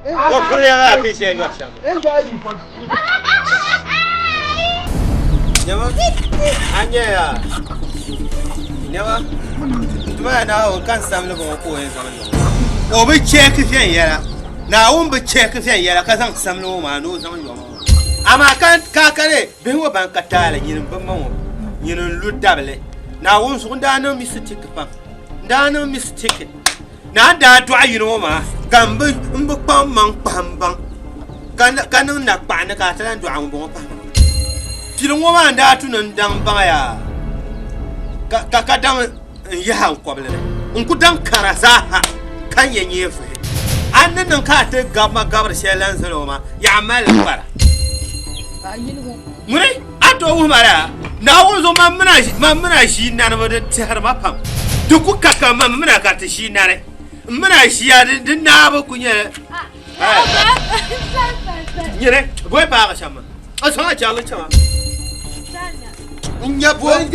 What could I appreciate yourself? Never? Never? Tomorrow now, can't stand the boys. Oh, we check if you're now, won't be check if you're because some no man knows on your own. I'm a can't calculate, be what bank a tile and you know, loot double. Now, once one down, no Mr. Ticket. Down, no Mr. Ticket. Now, that why you know, ma. Gamble, bum, bum. Canon, not pan the cattle and drown bomb. You don't want that to none down by a Kakadam Yaham Quabble. Unkudam Karazaha, can you near for it? And then don't cut the governor shell and Saloma, Yamal Para. Murray, I told Mara. Now also Mamma, she none of the Termapam. To cook Kaka Mamma got the she nare. Mana she had the Nabo Kunya. You know, go back, Shaman. I saw a challenge. Your boy,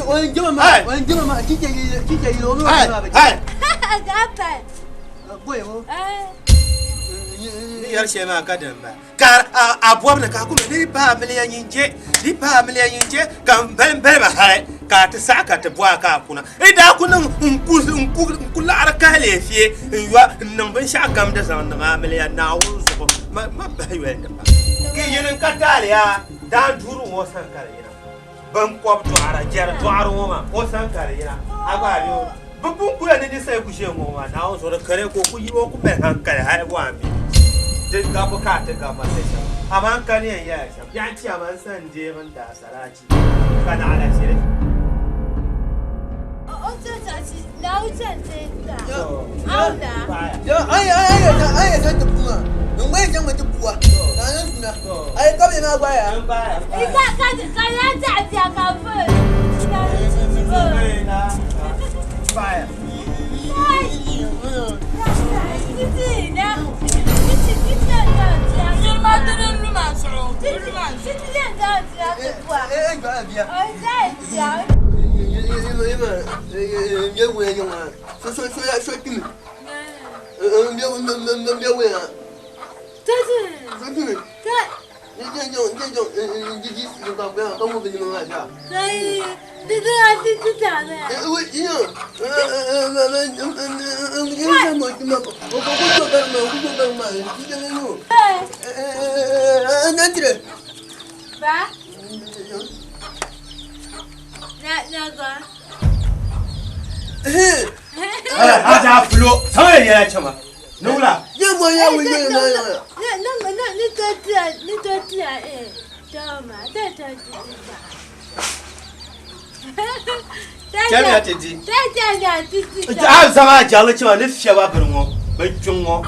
You're Shema Cadamba. Car a woman, Lipa million, come Bemba high, car to sack at the Boacapuna. And I couldn't Kulara Kali, you are number Shakam does on the million now. My baby, Gideon Catalia, down to was Sankarina. Bump to Ara, Gerard to our woman, or Sankarina. I got you. But who had any say with your woman now, so the Kareko, you open and I want me. The Gabo Cat, the conversation. Among Kanye, yes, Yanti Amanson, Javan Dasarachi. Canada, say. Oh, now it's a thing. I said to poor. No way, young with the poor. I come in our way. Fire. Sama Jalacho, this shower, but Jungo.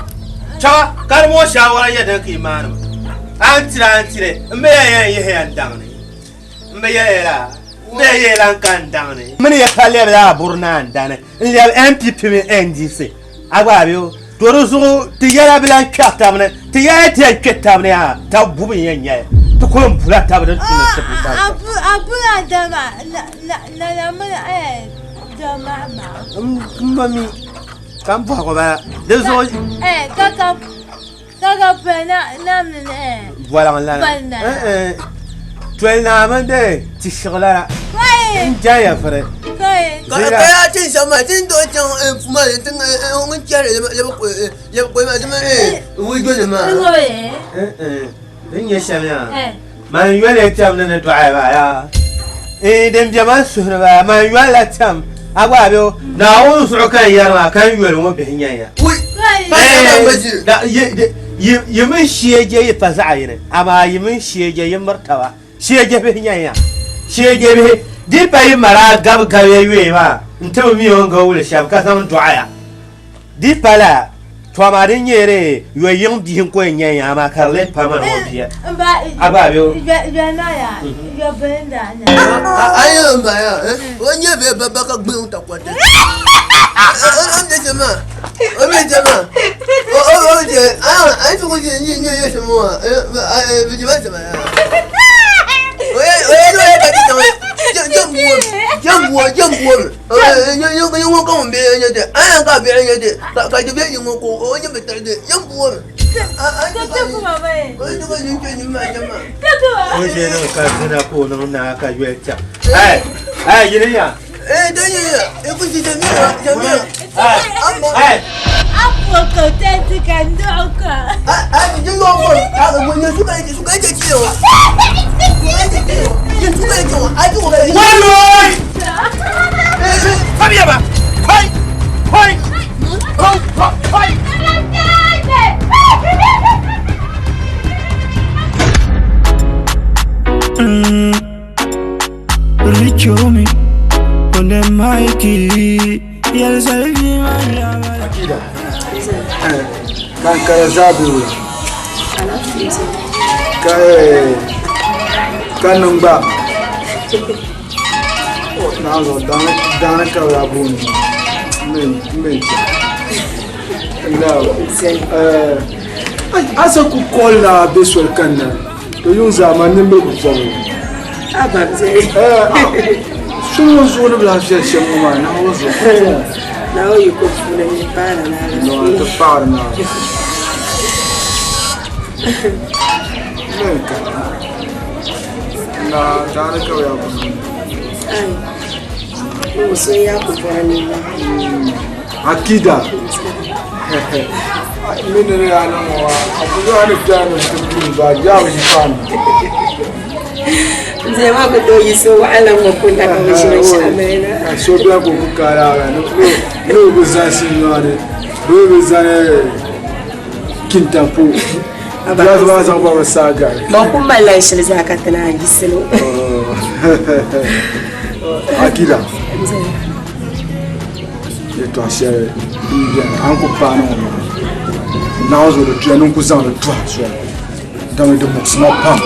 Cha, got more shower yet, the man. Auntie, may I hear down? May I can down it. Many a Calera Burnan, Danny, and you have empty NDC. I got you. Toruzo, the Yarabilan Catamne, the Yati Catamnia, Tabubi and Yay. To come flat out of the Mammy, come for that. There's all Well, 12 day, Tishola, Jaya for it. I think some I didn't do it for my carry we go to man. Then yes, man, you are a driver. Then Jamas, man, you are like some. I will now also can you won't be here. You may share Jay Pazine, Ama, you may share Jay Murtawa. She gave him, she gave him. Deep I Mara Gab Kawa, until me on go with Sham Casam Dryer. Deep Pala, Twamarinere, you are young Dinquin Yama, Carlet Pamela here. About you, you're Brenda. I am by when you have a baka built up what I'm the Jama. Oh, dear, I told you some more. I jambuwa yin wakon bayan yadda an ka bayan yadda ka da bayan wako wani batar da jambuwa Oye no ka tana ko no na ka yelcha. Yirinya. Dan ya kun ji jami'a. Apo ko tete kan doka. Jin wako mun yi suka yi cewa. Yin suka yi cewa ai ko kai. Wai! Come here ba. Kai! Richomi on the Mikey. Yes, I Akida. Kan kaya zabu. Kan nungba. Na zo dan ka zabu ni. Men. Asa ku kolla besol kanna. To yun zamanin be ku fawo. Shunu zo na lafiya shan kuma na wazo. Na oyi ko funa ni para na. No, to para na. Menka. Na dana ka ya bu. Ai. Mo so ya ko bani na. Akida. Minere ana mo abu ya ni jana tu ba ya wi fan. Nze ma ko do yiso wala mo ko na ka wishi shamena. So bia ko ku kara no buza signore. Do buza kintapo. Abia ba za ba saga. Ma ko mala shi zaka tana giselo. Akida. Et toi cher, bien encore pas non. Now je le tue non cousin le toi sur. Dans le démon pas.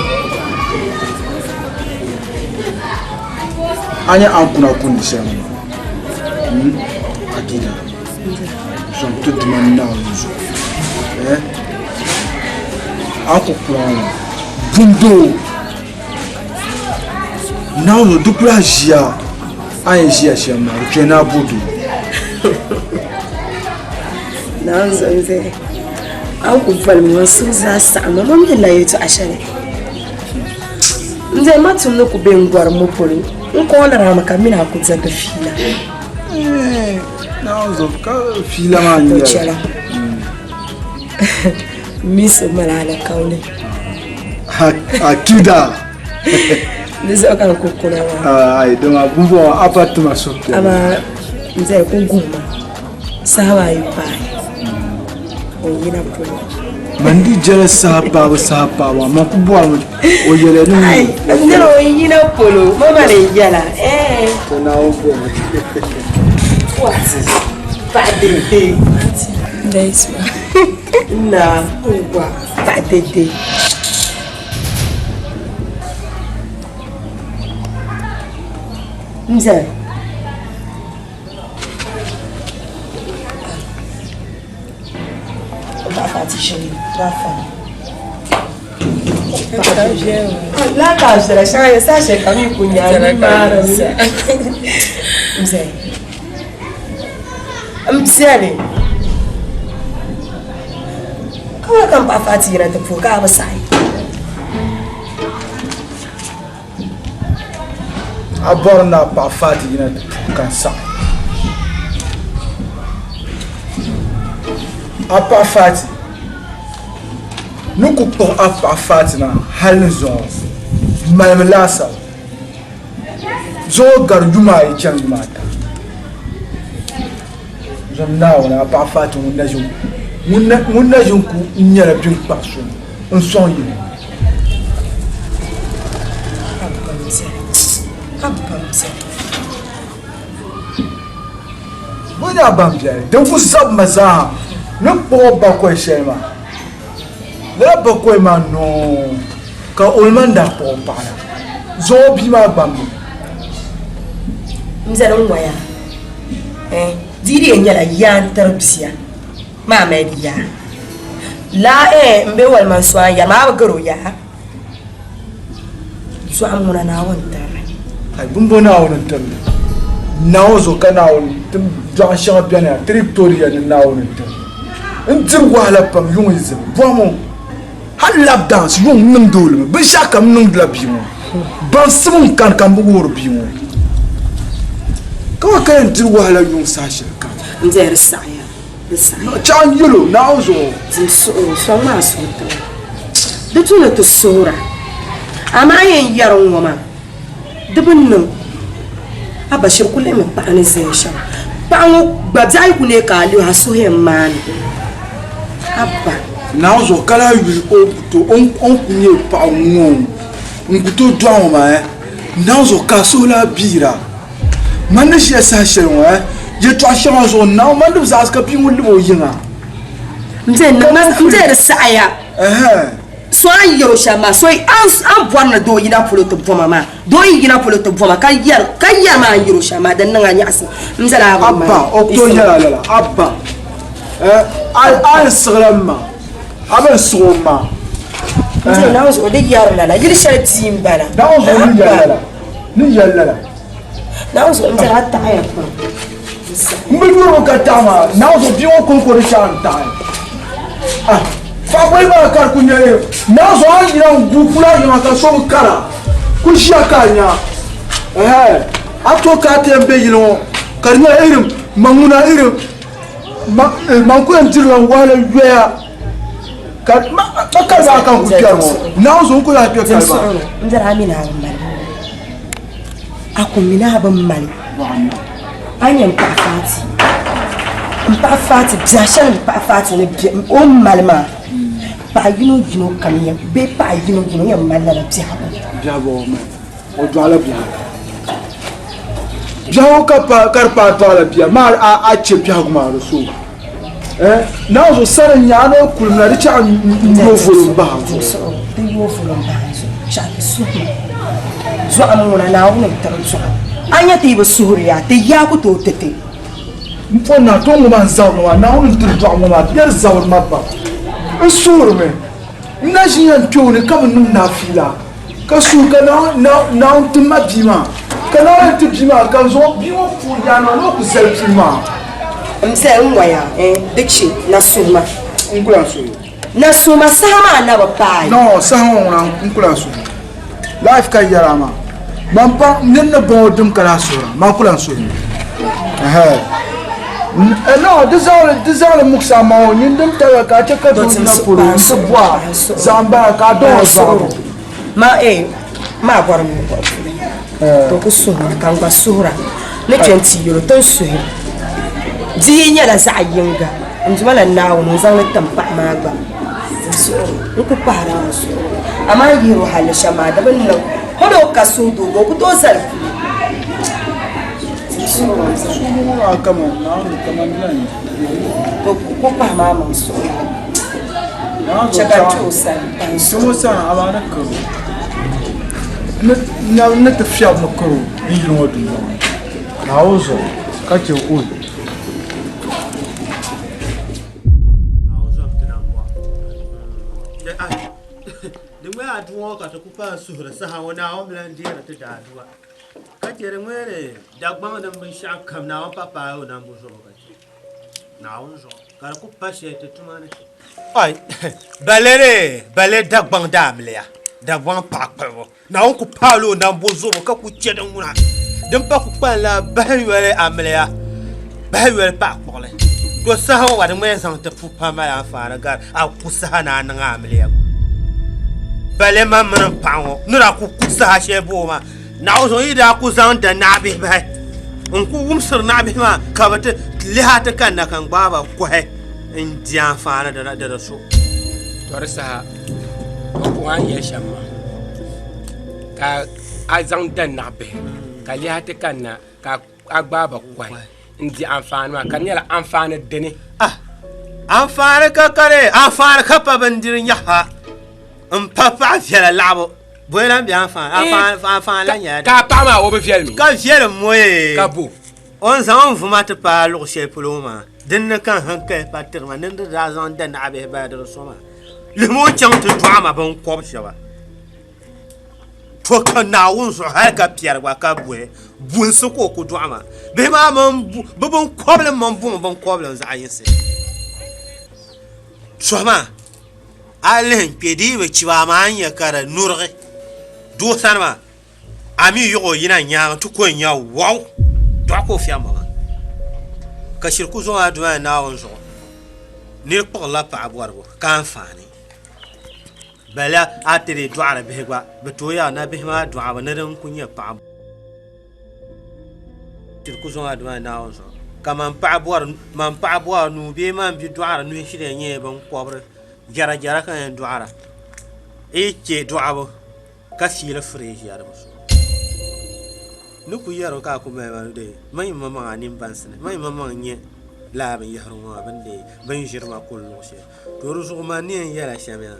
Anya ankuna kundi sema. Akida. J'en te demande now. Anko plan. Bundo. Now le double jia. Anya jia chema, tu na budu. Na nze. An ku falmo sun za su amma mun yi layeto a shari. Nze matum no ku ben gwar mu polo. In ko na rama kamina ku zaga fila. Na zo ka fila ma ni. Chara. Miss Malala kaule. Akida. Nizo kan ku kuna wa. Ai don abubuwa apartment so. Ama nze ku guma. Sawa yi bai. Oyina polo. Mandi jere sapa wa makubwa o yele ni. Ai, ndero oyina polo. Mama le yala. Na obo. What is Padede? Nice one. Na, uwa, Padede. Nze. Bafa ti sheni, bafa. La casa la shaya sa she kami kunya ni mara. Nze. Mzee. Kawai kan ba fati yana da foka ba sai. Aborna pa fati yana kan sa. Apa fati. Nuku po apa fati na halin zo. Malmalasa. Zo garjuma yi can mata. Now na pa fati mun na jun ku nyara bin paso on son yi Buda bambia dan ku sab maza no po ba ko shema la ba ko ma no ka ulmanda po para zo bi ma bambi Nzara ngwaya diri enyala yan tarbisiya mama diya la mbe wal man so ya ma garo ya so amuna na wanta ai bumbo na wannan talle naozo kanaoni tum jwa shanga biana territoria ni naoni tum ntir wala pam yung izem bomo hal lap dance yung nung dole be shakam nung la biwo ban simun kan bu wor biwo ko kan ntir wala yung sashi kan nzer saya saya chan yelo naozo so ma so to de tu na to sora ama yen yaron wama dubun nan abashir kullum min pa ne zai sha pa ngo gbadai ku ne ka ali ha so he man abba naozo kala yiri o to on kunye pa ngo nguto dwa ma naozo ka so la bira man shi ya sa shi wa je to shama zo na man du za ska bi mun libo yinga nze da saya so an yoro shama so an bonna do yina poloto boma ma do yina poloto boma kayar ma an yoro shama dan nan anya asi nzala abba okto yala la abba al sgrama abel soma nze na so de yar la yiri sharti mbala na so ni yala la na so nzala ta ya ko mbiduro katama na so biwo konkore shan ta fa boy ba kar kunyere na so an giran gufula yima ka so kara ku shakanya ato ka tembe yino karnya irim manguna irim man ku entirwa wala yoya ka ka ba kan ku kyarmo na so ku ya kyar ba ndara amina ban akumina ban mali anyan pa fati biashan pa fati ne o malma pa yino kanya be pa yino ya malala biabo ma o dwala biao ka pa karpa dwala bia ma a che biao ma so na so saran ya no kulna ri cha no fulun ba so de yo fulun ba so cha so zo amuna na wona tar so anya ti ba suriya te ya ku to tete mfona tongo manzao wa na wona tir dwa ma yar zawal mabba sur me na jiyan tone kam nun na fila ka su ka na tumma bima ka na bima ka zo biwo fu ya no ku selfima mse nwaya dikshi na suma ngula so na suma sama na ba pai no sama ngula so life ka yarama mampa nenna bo dum kala sura ma kula so no dizale muksa ma ni dum ta ka ta ka dum na puru so bwa zamba ka do so ma ma gwara mu ko to ku sura kan ba sura ne 20 euro to so di nya la sa yinga nduma la nawo no zan tampa ma gba so ku para so ama yiro hal shama da ban nan hodo ka so do go ku to sal so kama nani to ku pa ma ma so chaga to sal so sana abana ko na tafiya makaro yin wadun na ozo kace ul dingwe atuwa ka to kupa suhra saha wana omlan dira to dadwa ka tere mwere dagbang dan bin sha kam na wa papa o na buzo ka na onzo ka ku pashe te tumane ai balere dagbang damle ya dagbang pakpo na on ku palo na buzo ka ku chedan wuna dan pa ku pala bahwele amle ya bahwele pakpo le do saha wa dan mwe san te pupa ma ya fara gar a ku saha na nan amle ya bale mamman pango nura ku kusa she boma na ozo ida ku zan da nabi bai in ku umsir nabi ma ka bata lihata kan na kan baba ku he in jiya fara da so torsa ko an ya shamma ka azan da nabi ka lihata kan na ka agbaba ku in ji amfani ma kan yala amfani dane amfani ka kare amfani ka pa bandirin yaha papa fiela labo boylan bi enfant la nya ka pa ma o be fiel mi ka fiel moye ka bu on zan fuma te pa lo che puloma din kan hanke pa terma nin da zan dan abe ba da soma le mo chang te drama ban ko shaba fo ka naawun zuɣu hali ka piɛrigba ka bunsi ko ku dɔɣu maa bihi maa bi binkɔbili mini buŋ binkɔbili zaɣ yinsi suhi maa a lihi n kpe dii bi chiba maa n nyɛ ka di nurigi doo sani maa a mi yiɣi o yina nyaanga ti ko n nya wɔɣu dɔɣu ko fiɛmba maa ka shiriku zuɣu maa duma naawun zuɣu niri kpuɣila paɣa bɔrigu ka anfaani bala a tiri dɔɣiri bihi gba bi tooya na bihi maa dɔɣi ni din ku nyɛ paɣa shiriku zuɣu maa duma naawun zuɣu ka man paɣa bɔri nuu bee man bi dɔɣiri nuhi shiri nyɛ bin kɔbiri jɛra ka yɛn dɔɣira e che dɔɣibu ka siili firiji ya dibu ni ku yɛri ka a ku mali maa de man yi ma maŋa nimbansini man yi ma maŋa nyɛ laa bin yahiri ŋɔ bin ʒiri ma ku luɣu shɛli to di zuɣu ma ni yɛn yɛla shɛm ya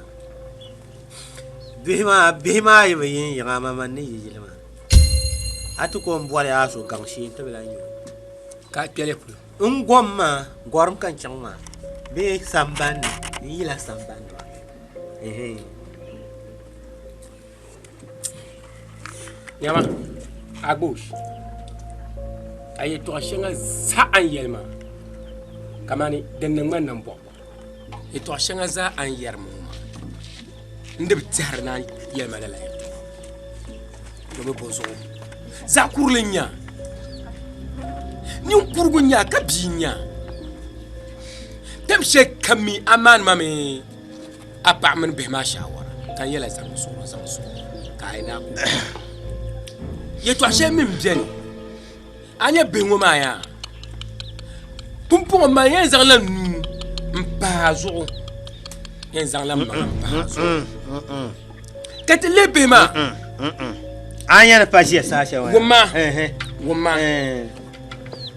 bihi maa yi bi yin yiŋa ma man ni yi yili maa a ti ko n bɔri a so gaŋ shee ti bi la nyɛ ka kpɛli polo n gɔm maa gɔrim kan chaŋ maa bee sambandi n yila sambandi maa nyama agbosh a yɛtɔɣa shɛŋa za an yɛli maa kamani din ni ŋmani nan bɔɣu yɛtɔɣa shɛŋa za an yɛri maa n di bi tihiri na yɛlima lala ya do bi bo zuɣu zaɣ kurili n nya ninkurigu nya ka bia nya tam shɛli kam mi a maani ma mi a paɣa mini bihi maa shawara kan yɛla zaŋ suɣu ka a yi naa ku yɛtɔɣa shɛli min biɛni a nyɛ bihi ŋɔ maa yaa pumpɔŋɔ maa yɛn zaŋla nuu n paai zuɣu yɛn zaŋla maŋa n paai zuɣu ka ti le bihi maa a yɛn pa ʒiya saa shɛli wumma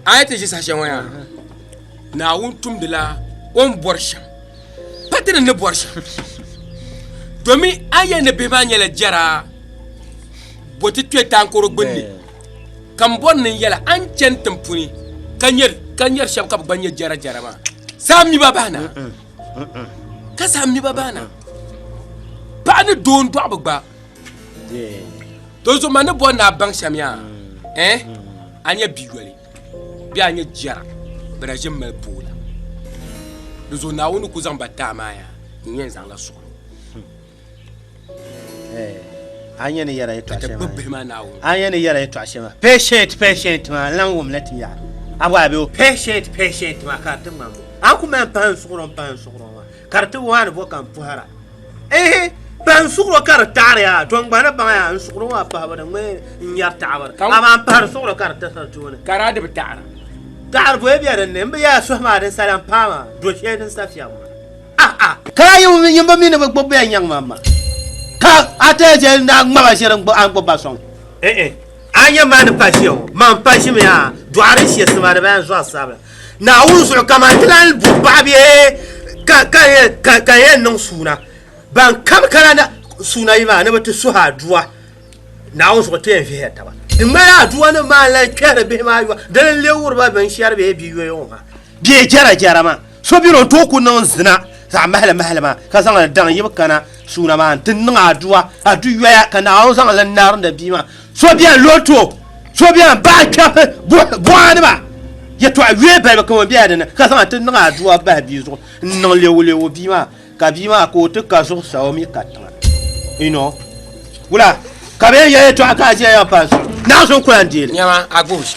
a yɛ ti ʒi saa shɛli ŋɔ yaa naawuni tumdila o ni bɔri shɛm pa ti ni bɔri shɛm domin a yɛn ni bihi maa nyɛla jɛra boti twe tankoro gbunni kan bɔri ni yɛla an chɛni tin puni ka nyɛri shɛba ka bi gba nyɛ jɛra maa saa mi ba baana ka saa mi ba baana paɣa ni doo n dɔɣi bi gba to zuɣu ma ni bɔri ni a baŋ shɛm yaa a nyɛ biyɔli bee a nyɛ jɛra bi da ʒi mali boola di zuɣu naawuni ku zaŋ ba taa maa yaa n yɛn zaŋla suɣu a yɛn ni yɛra yɛtɔɣa shɛma bihi maa naawuni a yɛn ni yɛra yɛtɔɣa shɛma patient maa lan wum la ti yaara a bɔ a bɛ o patient maa ka di ti ŋmani an ku mali pahin suɣurin maa ka di ti waani bɔ kan puhara pahin suɣuro ka di taɣari yaa to n gba ni baŋ yaa n suɣuro maa pahibu di ŋmɛ n yɛri taɣabiri a maa n pahari suɣuro ka di ti sari tooni ka daa di bi taɣara taɣari bɔi bɛ dinni n bi yaa suhi maa din sali n paai maa do shɛli din sa fiɛm maa ka yin bi mi ni bi gbubi bɛ nyɛŋ maa ka a ta je na ŋmaba shiri an gbuba sɔŋ a nyɛ maa ni pa ʒiya man pa ʒimi yaa dɔɣiri shɛ sima di bɛn zɔɣi sabila naawuni zuɣu ka man ti lan bu paɣa bee ka yɛn niŋ suuna ban kam kana na suuna yi maa ni bi ti suhi aduwa naawuni zuɣu ti yɛn vihiya taba di ŋmani aduwa ni maa lan kpɛhiri bihi maa yɔa di ni lewuri ba binshɛri bee bi yɔyɔ maa bee jɛra maa so biro n tooi ku niŋ zina zaɣ mahali maa ka zaŋ daŋ yibi kana suuna maa ti niŋ aduwa adu yɔya ka naawuni zaŋ li narinda bia maa so biɛn loto so biɛn bahi kpɛhi bɔɣani maa yɛtɔɣa yɔɛ balibu kama biɛla dinni ka zaŋ ti niŋ aduwa bahi bia zuɣu n niŋ lewu bia maa ka bia maa ka o ti ka zuɣusaa o mi ka tiŋa wula ka bɛ yɛ yɛtɔɣa ka a ʒiya yan pan so naa so n kuli an deeli nyɛma agbosh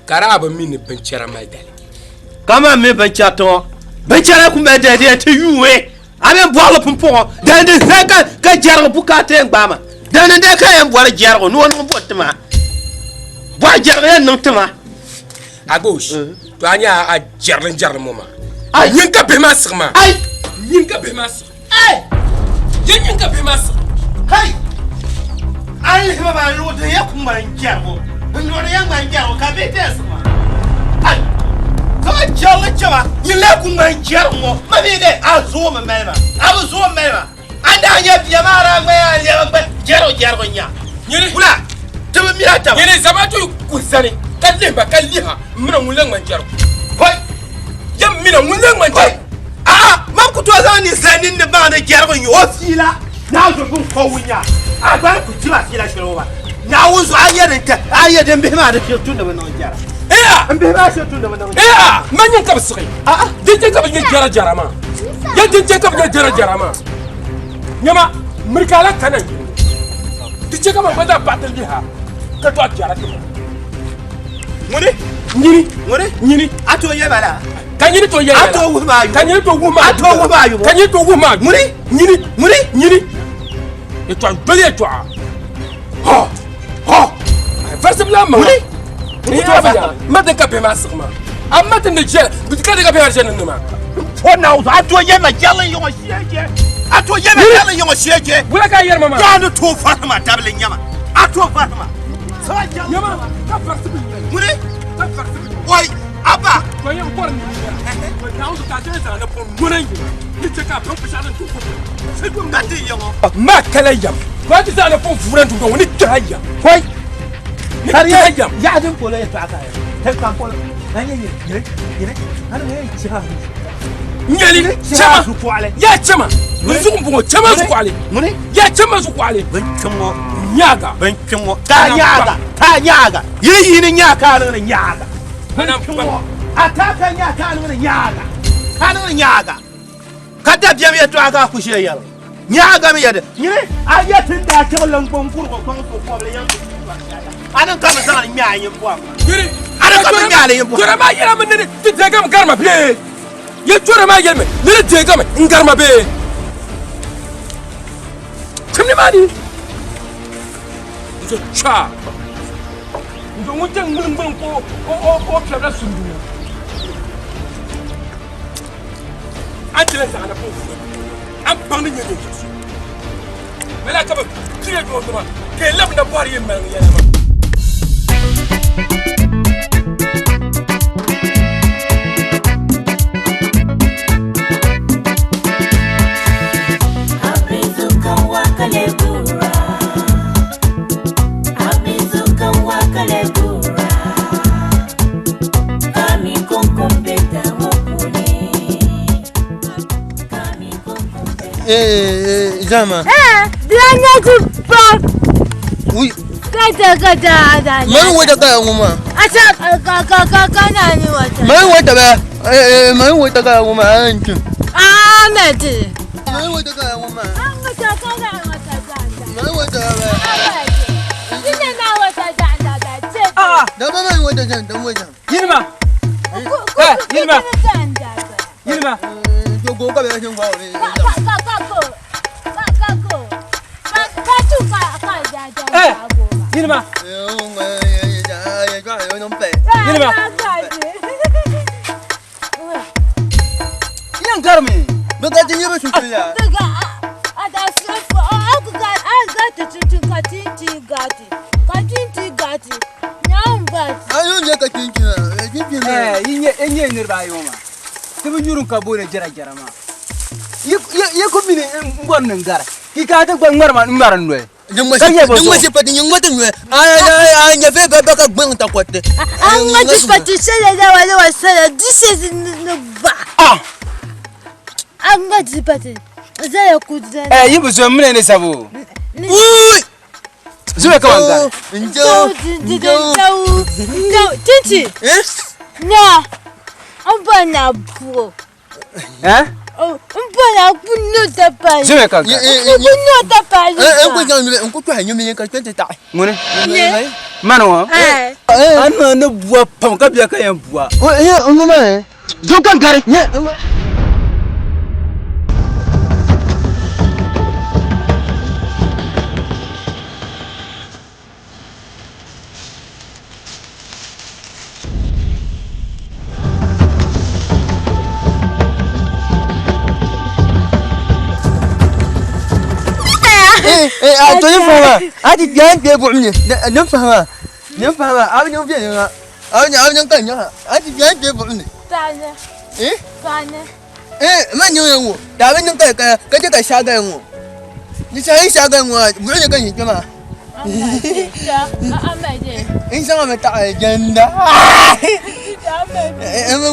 ka daa bi mi ni binchɛra mali dali ka man mi binchɛri tiŋɔ binchɛra ku mali dali ti yuuwe a bɛ bɔɣili pumpɔŋɔ dandi zɛ ka jɛrigi bukaata yɛn gbaama dandi de ka yɛn bɔri jɛrigu ni o niŋ bɔ tima bɔɣi jɛrigi yɛn niŋ tima agbosh to a nyɛ a jɛrili mo maa yin ka bihi maa siɣi maa yin ka bihi maa siɣi yin ka bihi maa siɣi an lihi maa loodi ya ku ŋmani jɛrigu n loodi ya ŋmani jɛrigu ka bihi tɛɛ siɣi maa ka jɛrigi chɛma yin la ku ŋmani jɛrigu ŋɔ ma mi de a zooi mi mali ma a bi zooi mali ma an daa nyɛ bia maa daa ŋmaya lɛbi gbɛ jɛrigu nya wula ti bi mira taba nyɛli zamaatu ku zani ka lihima ka liha mina ŋun la ŋmani jɛrigu yɛm mina ŋun la ŋmani jɛrigu mam ku to zaŋ ni zani ni baŋ ni jɛrigu nya o fiila na zo kun ko wunya a ba ku ji ba kila shiro ba na wuzo ayyarin ta ayyadin bai ma da shi tun da wannan jara an bai ma shi tun da wannan manyan ka su kai dinje ka bin jara jara ma ya dinje ka bin jara jara ma nyama murkala kanan dinje ka ban da batal biha ka to jara ka Ngiri ato ye bala kanyiri to ye ato wuma kanyiri to wuma kanyiri to wuma ngiri e to dole to ha versebla ma ni to ba ma de ka pe ma sma amma de je bi ka de ka pe ma jenne ma fo na ato ye ma jalla yo shiege ato ye ma jalla yo shiege wala ka yer mama ya no to farma table nyama ato farma nyama ka versebla Oi, Abba! Foi um corno. Não, do cadê essa na pomona? E você cá, vamos fechar no tubo. Você como gatinho? Macalaya. Quando está na pomona do não nem caia. Foi. Caria já deu por aí para cá. Tem campo. Aí, chama. Nhali, chama. Ya chama. Nzumbo chama zukwale. Ya chama zukwale. Chama. Nyaga. Chama. Ta nyaga. Yi ni nyaka na nyaga. Ataka nyaka na nyaga. Kana nyaga. Kada biya mi to aka ku she yaro. Nyaga mi yada. Yire ayatin da ta langon kurko kon ko le yan. Anan kama sana nyayin bwa. Yire anan kama nyayin bwa. Tura ma yara min ne ti daga garma be. Ya tura ma yelme. Ne te ga me garma be. Kimni mani. Zo cha. Zo mutan mun ko kebra sundu. Antele sa na po. Am bangni nyi nyi. Mela ka ba kire do do ma. Ke lab na bari yemma yana ma. Zama. Bilanya ku pa. Oui. Kata. Mai wata kaya kuma. Asa kana ni wata. Mai wata ba. Mai wata kaya kuma anki. Meti. Mai wata kaya kuma. Wata kana wata zanda. Mai wata ba. Ina na wata zanda da ce. Da ba mai wata zanda wata. Yilma. Yilma. Yilma. To go ka ba shin gwa ne. Yilma. Yilma. Yan garmi. Baka jin yaba su kuya. Daga ada safa aku ga katinti gati. Nyamba. Ayun ya ka tinki na. Enye nirba yoma. Tibu nyurun ka bole jara ma. Ye ko mini ngwan ngara. Ki ka ta gwan ngara ma ngara nwe. Dum wasi pati nyung mata nwe. Ay nya fe ba ka gwan ta kwate. An ga pati sele da wale wasala dise no ba. An ga pati. Zaya kudza. Yibu zo mune ne sabo. Uy! Zuwe ka wanga. Njoo. Titi. Nya. Amba na buo. Mpana kunyo tapali. Zuwe ka. Kunyo tapali. Ko jang le ko to hanyo mi ka twente ta. Ngone. Mano. Anu no bua pam ka bia ka yan bua. Ngoma. Zo kan gare. To yin fama. Adi biyan be bu ne. Nan fama. Abin yau biyan ya. Abin kan ya. Adi biyan be bu ne. Tane. Tane. Man yau. Da abin nan ka ka shaga yanwo. Ni sai shaga yanwo. Bu ne kan yi kuma. Amaje. In sama mata agenda.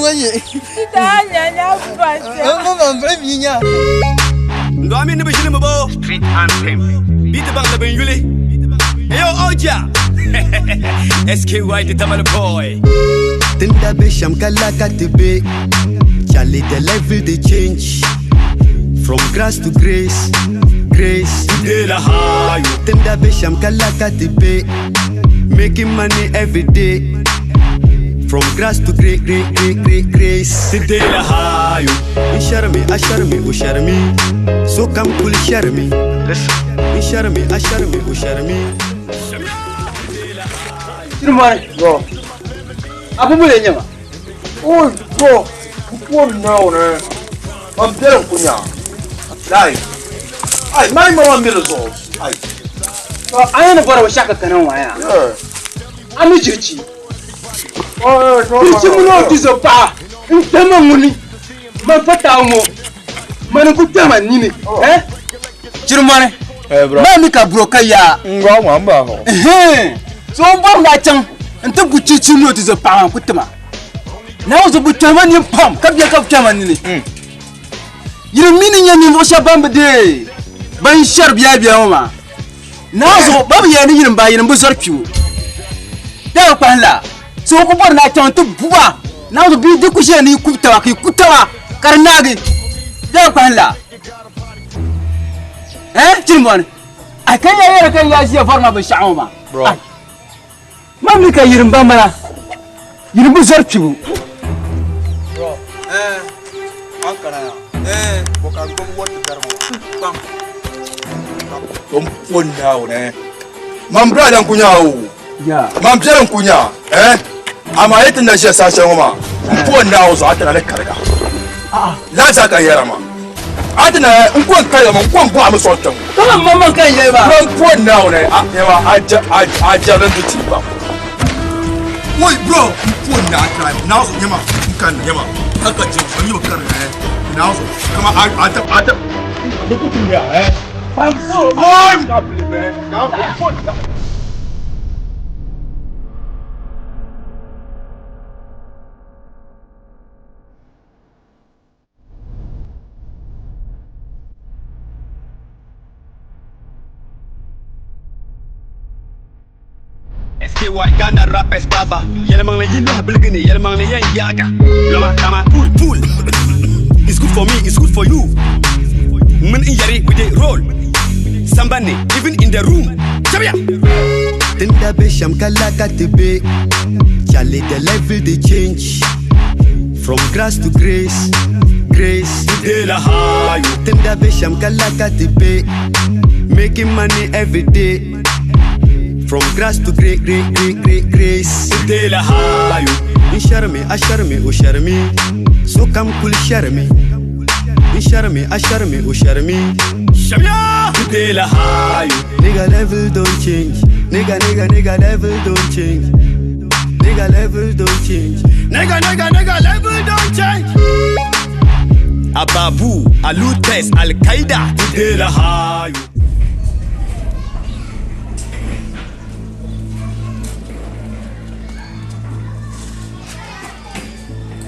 Wani. Tanya na fasa. Ba ba ba ndo ami ne bejile mbo street anthem beat bang la ben yule yo oja SKY the double boy tinda be sham kala katibe Charlie the level they change from grass to grace grace de la high tinda be sham kala katibe making money every day from grass to grace de la high Sharmi, so come cool Sharmi. Sharmi, Bro. Apa boleh nyama? Oh, bro. Before now, I'm telling you, like, my mama made us all. Ayah nak bawa syaka kenal waya. Anu cuci. Cuci mulut di sepa. Entah muni. Mafata mo. Mana kutama nini? Cirumane. Bro. Mami ka bro kaya. Ngwa ngamba ho. So mbam la chang. Entah kucici mulut di sepa kutama. Na uzo butama ni pam. Kabia kutama nini? Yiri mini nyani ngosha bamba de. Ban shar biya oma. Na uzo babu yani yirin ba yirin bu zarkiwo. Da kwa la. So ko bor na chang tu buwa. Na uzo bi de kushe ni kutawa ki kutawa. Karnagi. Da kwa la. Cimbon. Akan ya yara kan ya siya forma ba sha'uma. Bro. Mamlika yirin bambara. Yirin bu zarkiwo. Bro. Ankara ya. Bukan gomwat darmo. Bang. Kompon now Mam brother kunyawo. Ya. Mam jeren kunya. Ama yetin da shi sashen kuma. Kompon now zo atana da karga. La za ka yara ma. Atana in kon kai ma kon ba mu sautan. Kaman mamman kan yayi ba. Kompon now yawa aja ran duti ba. Woi bro, kompon na atana. Now zo yama kan yama. Haka ce ban yi makar now zo kama ata da kutun ya I'm so I'm not believe man. Now kompon. SKY Ghana rap estaba Yelemang le yinda bilgini Yelemang le yen yaga Loma kama pull It's good for me, it's good for you Mun yari with the roll Somebody even in the room Chabia Tinda be sham kala katibe Charlie the level they change from grass to grace grace de la high Tinda be sham kala katibe making money every day from grass to grace de la high Sharmi, so come cool Sharmi Sharmi, Shamia de la high Nigga level don't change Nigga level don't change Nigga level don't change Nigga level don't change Ababu, Alutes, Al-Qaeda de la high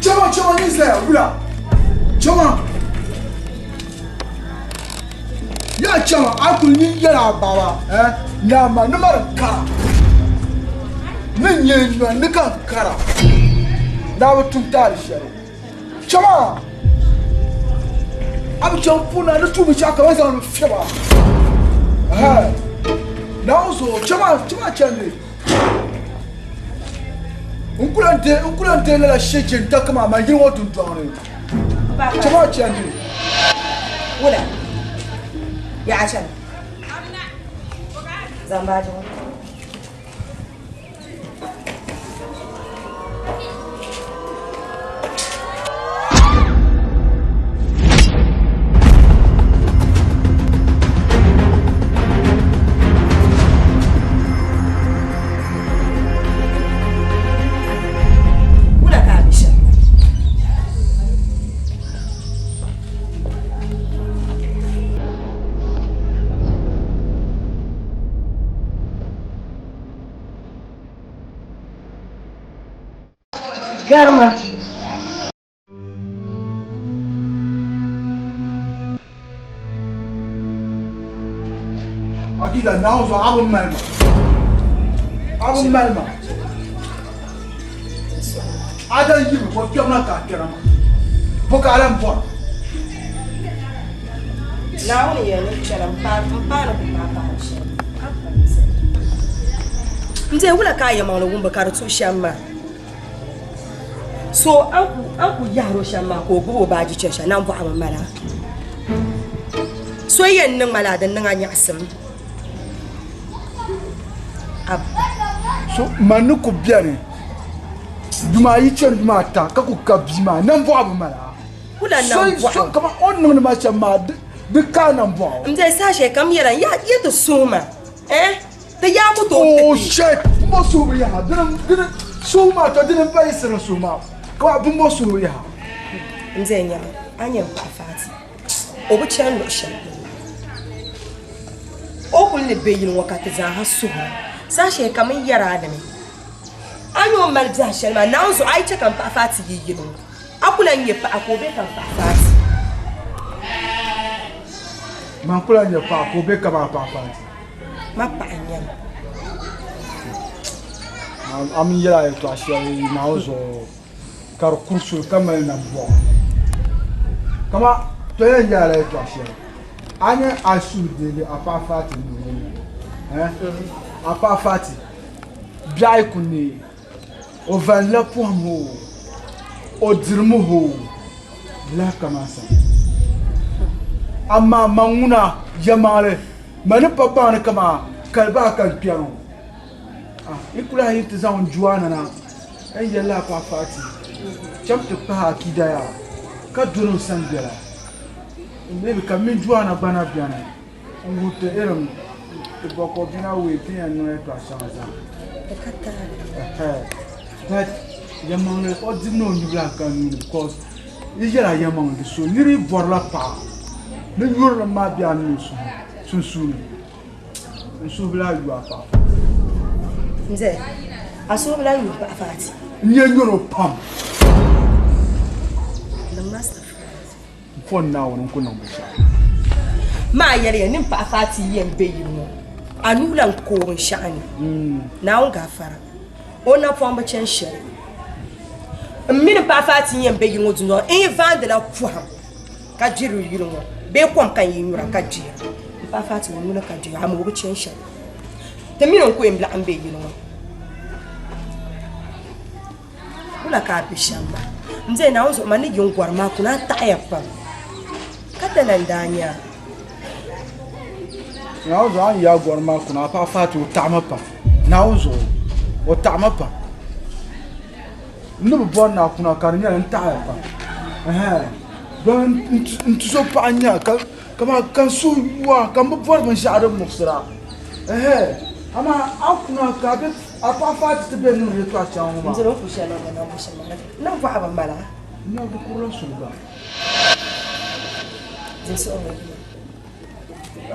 Chama ni Israel, bula. Chama. Ya chama, akul ni yana baba, na ma numar kara. Nin yin na nika kara. Na mutum tare shari. Chama. Abu champuna na tubi chaka weza na fiba. Na uzo chama chande. Unkulante la sheje ntakama ma yin wotun tawre. Chama chande. Wala. Ya acha. Zambaje. Garma. akida na zo abun malma ada yi ko kyamna ka kirama bukaran bo na wani ya ne charam pa shi nje wula ka ya mawla wumba ka to shamma so an ku yaro shamma ko gubo ba ji chesha nan bu amala so yen nan mala dan nan anya asam so manuku biane duma yi chen duma ta ka ku kabima nan bu amala kula nan bu so kama on nan ma shamma de ka nan bu nje sa she kam yaran ya to suma da ya mutu oh shit mo suma ya dana suma to dana bai sira suma ko abun mo suma ya nje nya anya ba fati obu chen lo shan o kulli bayin wakati za hasu sa she kam yara da ne anyo mal za shan ma na zo ai ce kan ba fati yino akulan ye pa akobe kan ba fati man kulan ye pa akobe kan ba fati ma pa anyam am yela to ashari nauzo kar kursul kamal na bo kama to yen yala to ashari anya asu dele apa fati no apa fati biai kunni o van la pomo o dirmu ho la kamasa amma manguna jamale mani papa ne kama kalba kan piano ikula hiti za unjuana na yalla pa fati chamte pa kidaya ka dunu sangela maybe kamin juana bana biana ngute eram te boko bina we pia no e to ashaza that yamang le odino nyula kan because yela yamang de so niri borla pa ne yurla ma biana so sun nsubla yu apa nze asubla yu pa fati nye nyoro pam na master phone now on ko number sha ma yare nin pa fati yen beyimu anulan ko shani na on gafara ona famba chen shere min pa fati yen beyimu duno en vande la puam ka jiru yiro be kwam kan yinyura ka jira pa fati mo na ka jira amu bo chen shere te min on ko embla ambe yiro kula ka bishamba nze na onzo mani yongwar ma kuna taya pa kata nandanya na onzo an ya gwar ma kuna pa fatu tama pa na onzo o tama pa ndu bon na kuna karnya n taya pa don ntuso pa anya kama kan su wa kan bo bor man shaado muksira ama akuna ka be apa fatu te be no reto a chawo ma nzero fushana na fushana na fa ba mala na bu kula suga Jesu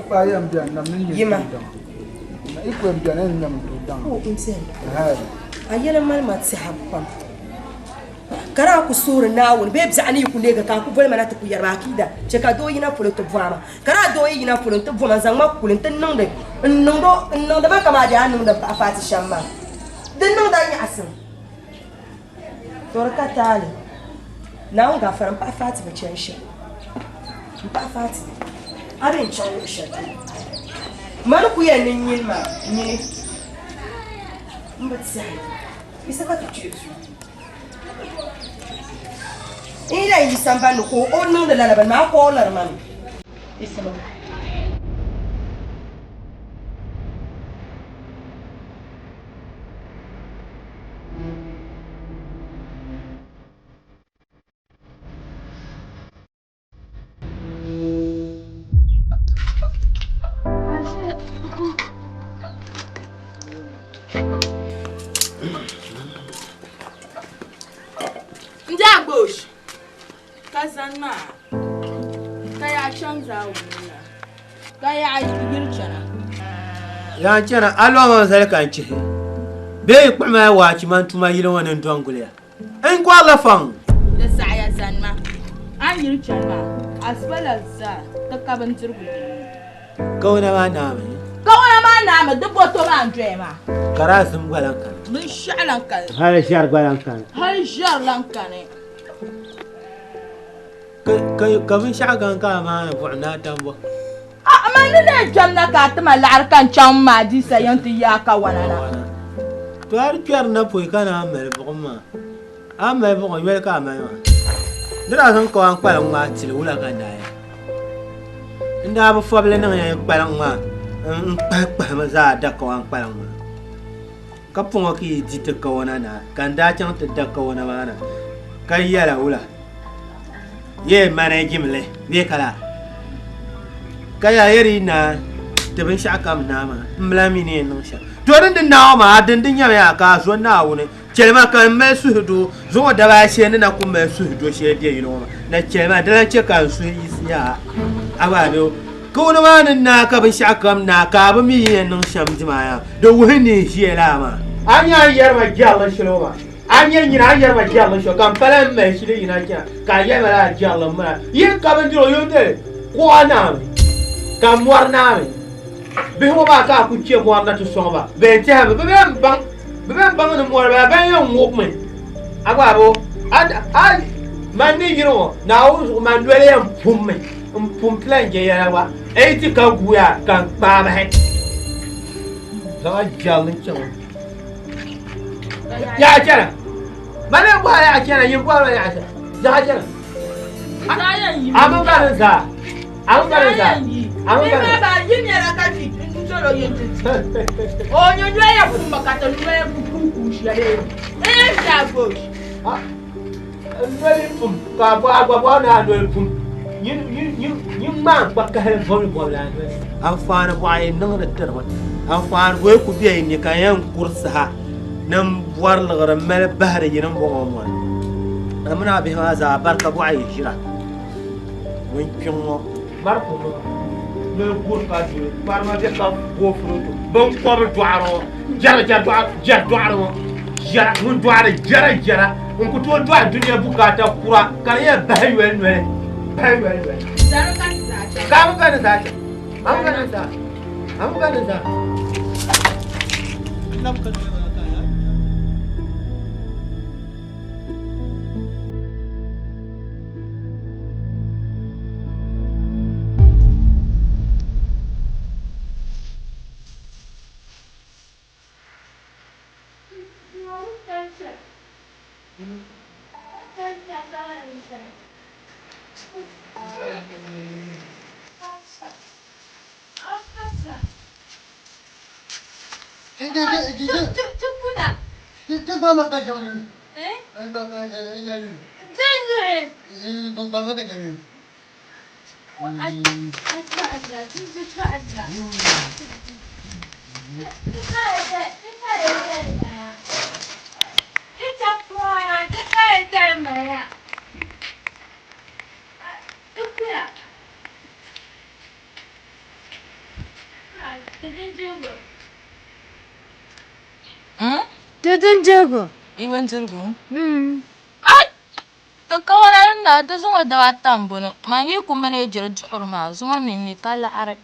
apa yam bian nam ni yima na ikwem bian en nyam to dan o insen ayela mal mat sahabban kara ku sura nawul be bzani ku lega ka ku bol manata ku yarba kida che ka do yina fulo to bwama kara do yina fulo to bwama zang ma kulin tan nang de nang da ba kama ja nang da afati shamma den nang da ni asin torka tali nawo ga faran pa afati ba chen shi pa afati abin chawo shi man ku ya nin yin ma ni mbatsa isa ka tuchu ila yi samba no ko on non de la ban ma ko lar man isma Ndagosh kazanma kaya canza wuna kaya girchana ya cana alwa zai kan ce be kuma waci man tuma yilo wannan dongule an kwala fan da saya zanma an girchana asbala za ta kaban turgu kauna ma na mai Kawana ma na ma dubo to ma ndwe ma. Karasum gwalan kan. Mun sha'lan kan. Har shar gwalan kan. Har sha'lan kan. Ka mun shagan ka ma na bu'na tambo. Ma ni ne jamna ka ta ma lar kan cham ma di sayanti ya ka wana na. To har kyar na poi kana mer bugma. Amma bugo yel ka ma. Dira san ko an kwalan ma tilula kan da ya. Inda ba foble nan ya kwalan ma. Kpa ma za da ko an kwalan ma. Ka pungo ki di te ko na na. Kan da chan te da ko na ma na. Kai yala wula. Ye mana gimle be kala. Kaya yeri na te bin shakam na ma. Mlami ne nan sha. To din na ma din ya ka so na wune. Chelma kan me suhudu zo da ba she ne na ku me suhudu she de yi no na chelma da ce kan su isiya aba do ko na ma na ka bin shakam na ka ba mi yin nan sham jimaya do wuhini she la ma anya yar ma jalla shilo ma anya nyina yar ma jalla sho kan pala me shi de ina ka yar ma jalla ma yin ka ban diro yonde ko ana ka morna mi bi ho ba ka ku che morna to so ba be te ha be bang beben bang no mo ba ben yo ngok me agwa bo ad man ni giro na u man dwele yam pum me pum plan je ya wa e ti ka gu ya kan ba ba he la jalin chama ya jara mane ba ya jara yin ba ya jara amu ba za amu ba za amu ba yin ya la ka ti solo yin ti o nyo ya fu makata nyo ya fu ku shi ale ja bo Ndwele pum ka agwa na ndwele pum yin ma ba ka he volleyball la ndwele an fana ba yin nan da tarwa an fana go ku biye ni kan yan kursa nan buwar lagara mel bahra yin bo mo amna bi haza barka bu ayi shira won kyomo barko mo le gur ka ju parma de ka go fruto bon ko be doaro jar doaro jara mun doaro jara on ko to do dunya bukata kura kan ya baywel no zaro kan za ka kan za am kan za nam kan Dudun jago. Iwan jago. Ai. To kawana na da zuma da watan bono. Ma yi kuma ne jira jurma zuma ni kala are.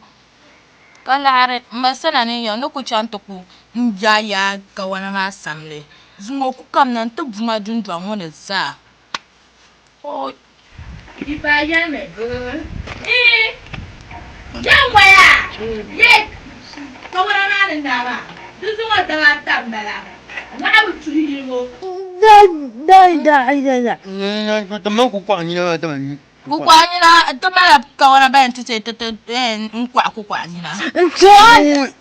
Masana ne yo no ku chanto ku njaya kawana na samle. Zuma ku kam nan to buma dundwa ngone za. Oh. Iba yame. Jamwa ya. Ye. Kawana na ndaba. Zuma da watan bala. Na abu tuhigo. Da. Teman ku kwa ni na teman. Ku kwa ni na teman kawana ba ntete nkwa ku kwa ni na.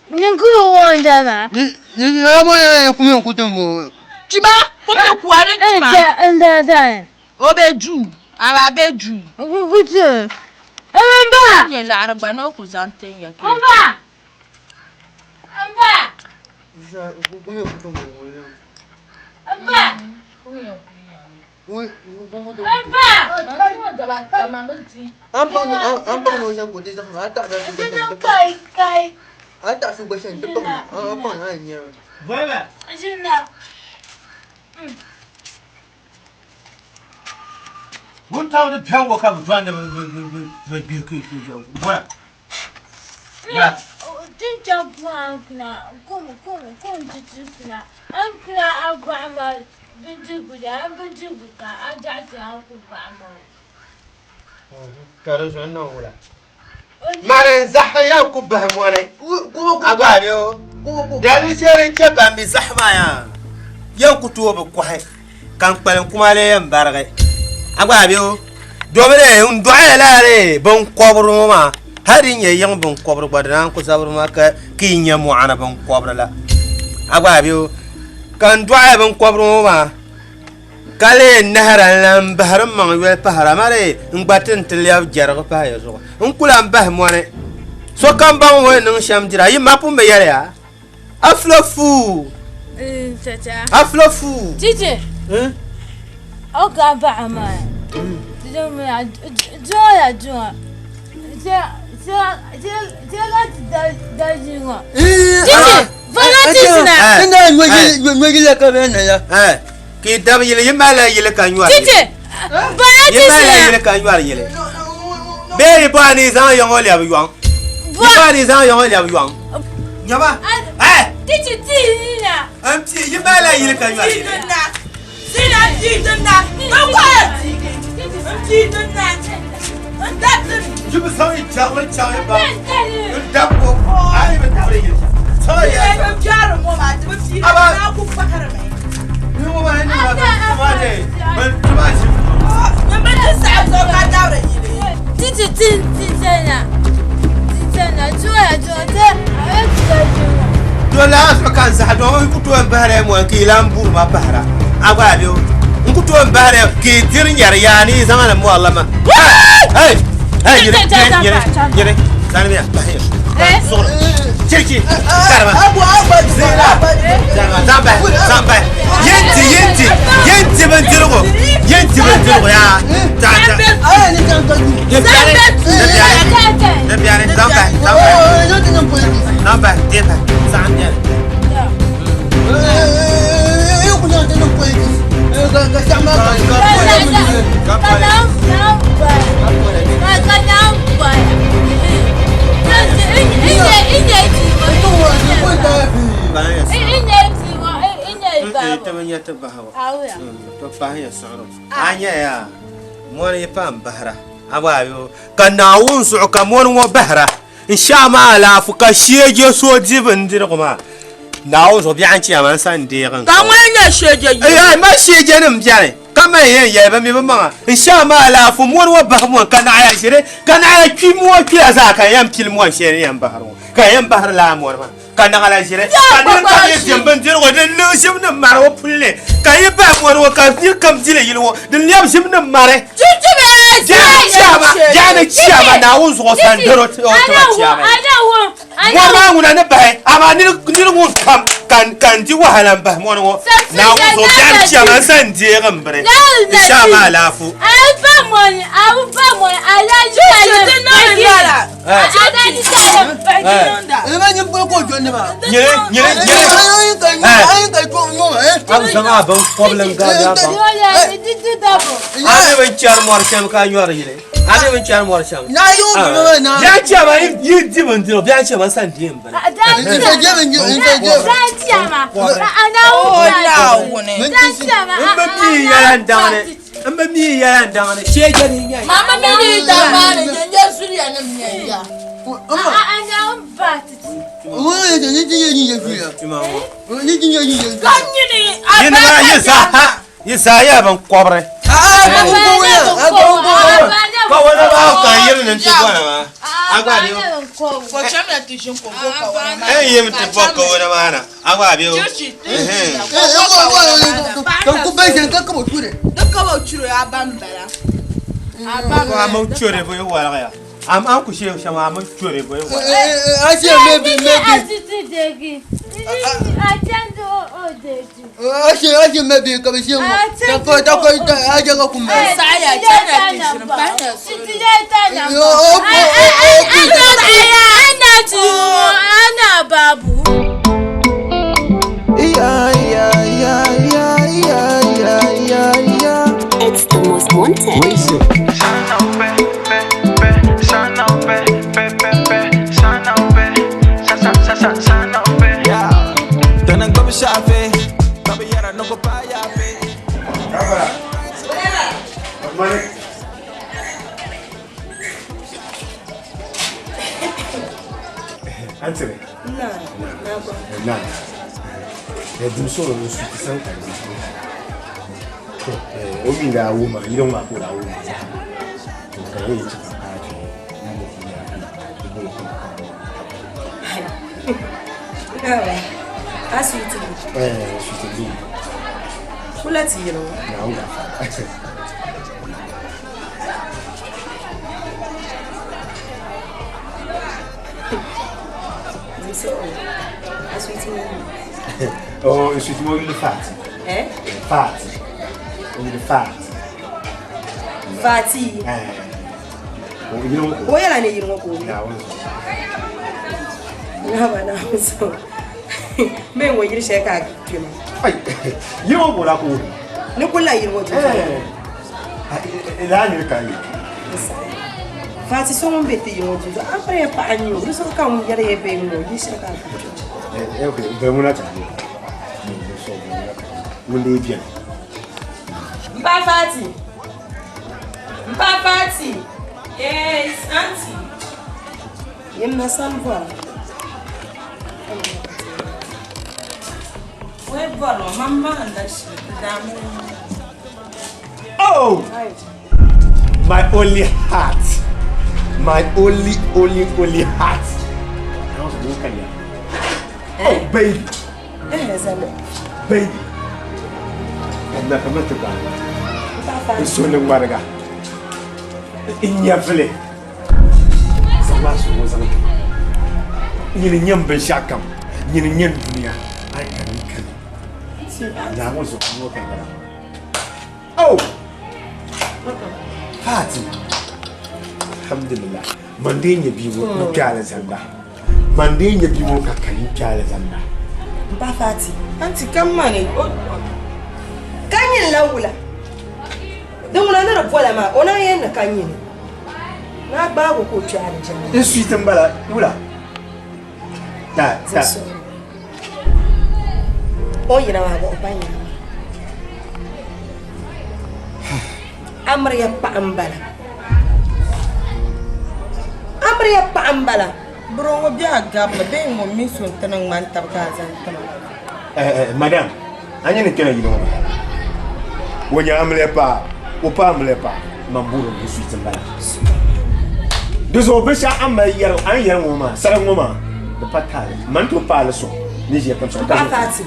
Ni ku wonda na. Ni ya mo ya ku tembo. Tiba, ko ku ari tiba. Da. Obeju, aba beju. Ku tu. Amba. Ni la araba no ku zante ya. Amba. Za ku ku tembo. Amba. Apa no yang boleh dah tak ada. Kai. Tak suka sen tu. Apa hanya. Voilà. Ajina. Mun tawo da tawo ka buwan da ba bi ku su jo. Voilà. Ya. Din Karo zo no wala. Mare zahya ku ba more. Agwa yo. Dali sere ke ba mi zahma ya. Yan ku to ba ku hai. Kan kpalen kuma le yan barge. Agwa yo. Domene un doya la re bon kobru ma. Hari nye yang bon kobru badran ku sabru ma ka kinya mu ana bon kobru la. Agwa yo. Kan doya bon kobru ma. Kale nahara lam baharam mang wel pahara mare ngbatin tliab jarga pa ya zo ngkulam bah moane so kam bang wo nang sham dira yi mapu me yare ya aflofu tata aflofu titi o ga ba ama titi me joya joya da jingo titi volatisna ina ngwe la ka bena ya ki dab yele yimala yele kanwa titi yimala yele kanwa yele be bo ani zan yongo le abuwan bo ani zan yongo le abuwan nyaba titi tina amti yimala yele kanwa yele sina tiduna no kwati tiduna andatu jibu sawi chawo chawo ba dabbo ani be tawre yele so ya jaro mo ma tibi na ku fakara mai no ma ni ma de ban tuba shi ya ban sa zo ka tawre yele titi tina joya dola so kan sa do ku to bare mo ki lambu ma bahra agwa biyo ku to bare ki tir yar yani zamana mu Allah ma hey yere sanbiya so cheki karma zamba yenti ban dirgo ya ta ni kan ka zamba depa zamba Now so bien ci aman sande ran. Ka wanya sheje yi. Ma sheje nim biare. Kama ye ba mi ba ma. Insha Allah la fu mo wa ba mo kana aya shire. Kana aya ki mo ki aza kan yam til mo shire yam bahar. Kan yam bahar la mo ma. Kana ala shire. Kan ka ye jamban dir go den lo shim na mar wo pulle. Kan ye ba mo wo ka ni kam dile yilo. Den yam shim na mare. Chama na uzo sandero o chama. Mwana nguna ne bai ama ni ngun kan ji wahala ba mwana wo na uzo byan chama sande gambre chama lafu alfa moni ala jala ada ni sala ema ni ko jonne ba nyere ay ka ko no am sama ba problem ga ya ba ade ben char mor cham ka nyore yire ade ben char mor cham na yo na ya chama yi di ben dilo byan chama sande gambre Yesaya ban kobre. Ko wala ba ka yemi nan ti kwana ma. Agwa biyo. Ko chamna tishin ko ka wala. Yemi ti boko wala ma na. Agwa biyo. Kan ku bai kan ka mo ture. Ka mo ture abambara. Ko amo ture bo wala ya. Am ku she shama amo ture bo wala. Aje maybe Aje maybe ka bishi mo. Ta ko aje ka kuma. Saya chamna tishin bana. Ana babu. It's the most wanted. Answer. No. The Dimsoro is sometimes. Only that woman, you don't want to put a woman. That's sweet. Sweet. Who let you know? Oh, it's with more fat. Eh? Fat. Only the fat. Fatty. Oh, you know. Why are you not going? Now, so. Men, when you shake out, you know what I would. Nicola, you want to Fatty, someone better you want to do. I'm very fine. You just come get a baby. You should have. Okay, Vermont. We'll leave you. Party. Yes, auntie. You're my son. Where Bono, Mamma, and that's oh! My only heart. My only heart. Oh, baby. Baby. I'm not coming to God. It's so long, Maraga. In your village. Some last was a young Beshakam. Young Dunia. I can. Now was walking around. Oh! Party. Alhamdulillah. Mandinga Biwo, no Calazanda. Mandinga Biwo, can you Calazanda? Bafati, Auntie, come money. Can you Laula? Don't another Polama, on I am the canyon. Not Babu could challenge him. It's sweet and bala, Lula. That's oh, you know, I won't buy you. Amria Pambala. Bro, be a gap, but they won't miss one turning man tabcas and Madame, I didn't tell you. When you're Amlepa, Upamlepa, Mamburu, you sweet and bala. This Obesha Amba young woman, Salam woman, the Patal, Manto Palaso, Nigia comes from Bafati.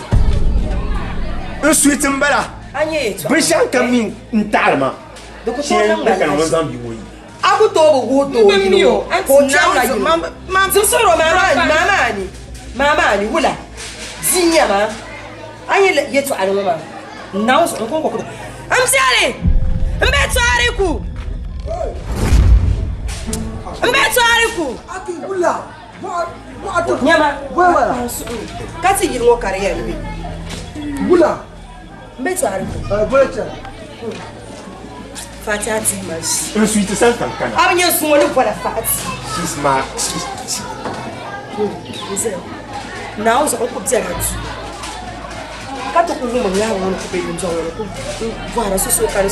Sweet and bala. Bishan coming in Talma. The Kushang was on you. I would over you. And for now, Mamma, Mamma, Willa. Zinyama. I let you to Alma. Now, I'm sorry. I'm sorry. Fatati, my sweet son. I'm your small for a fat. She's my. Now, so Uncle Janet. Cut up a woman now want to be in John. What a so kind,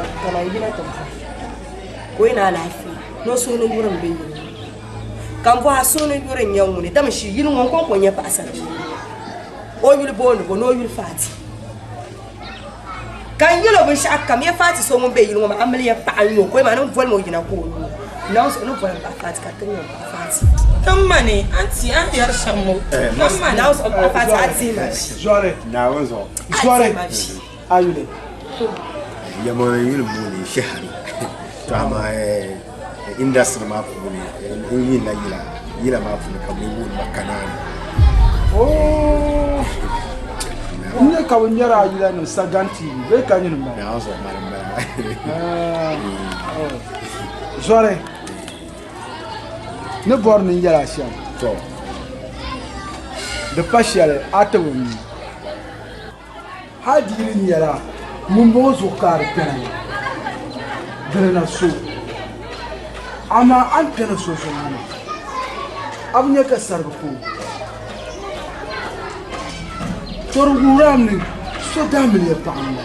can I be at them? When I laugh, no sooner wouldn't be. Come for as soon as you're in young money. Damn, she, you don't want when you're passing. Or you'll born, or no, you'll fat. Can you love me? Come here, fat is someone baby. I'm a little women. I don't follow you now. Now, so no problem. Fat, come money, auntie, I hear some more. Come on, now, so fat, sorry, now was all. Sorry, are you there? Yammer, you'll bully, Shahari. Drama industry map, Yila map from the Cameroon, Macanan. Oh. Unye kawunyara ayila no Saganti be kanyi no ma na so madam Zore ne bor ni yara siam to de partial atawumi hadi ni yara mun bo zo kar kana dana so ama an kana so so na abnya ka sarfu Torguramni so damli yapamla.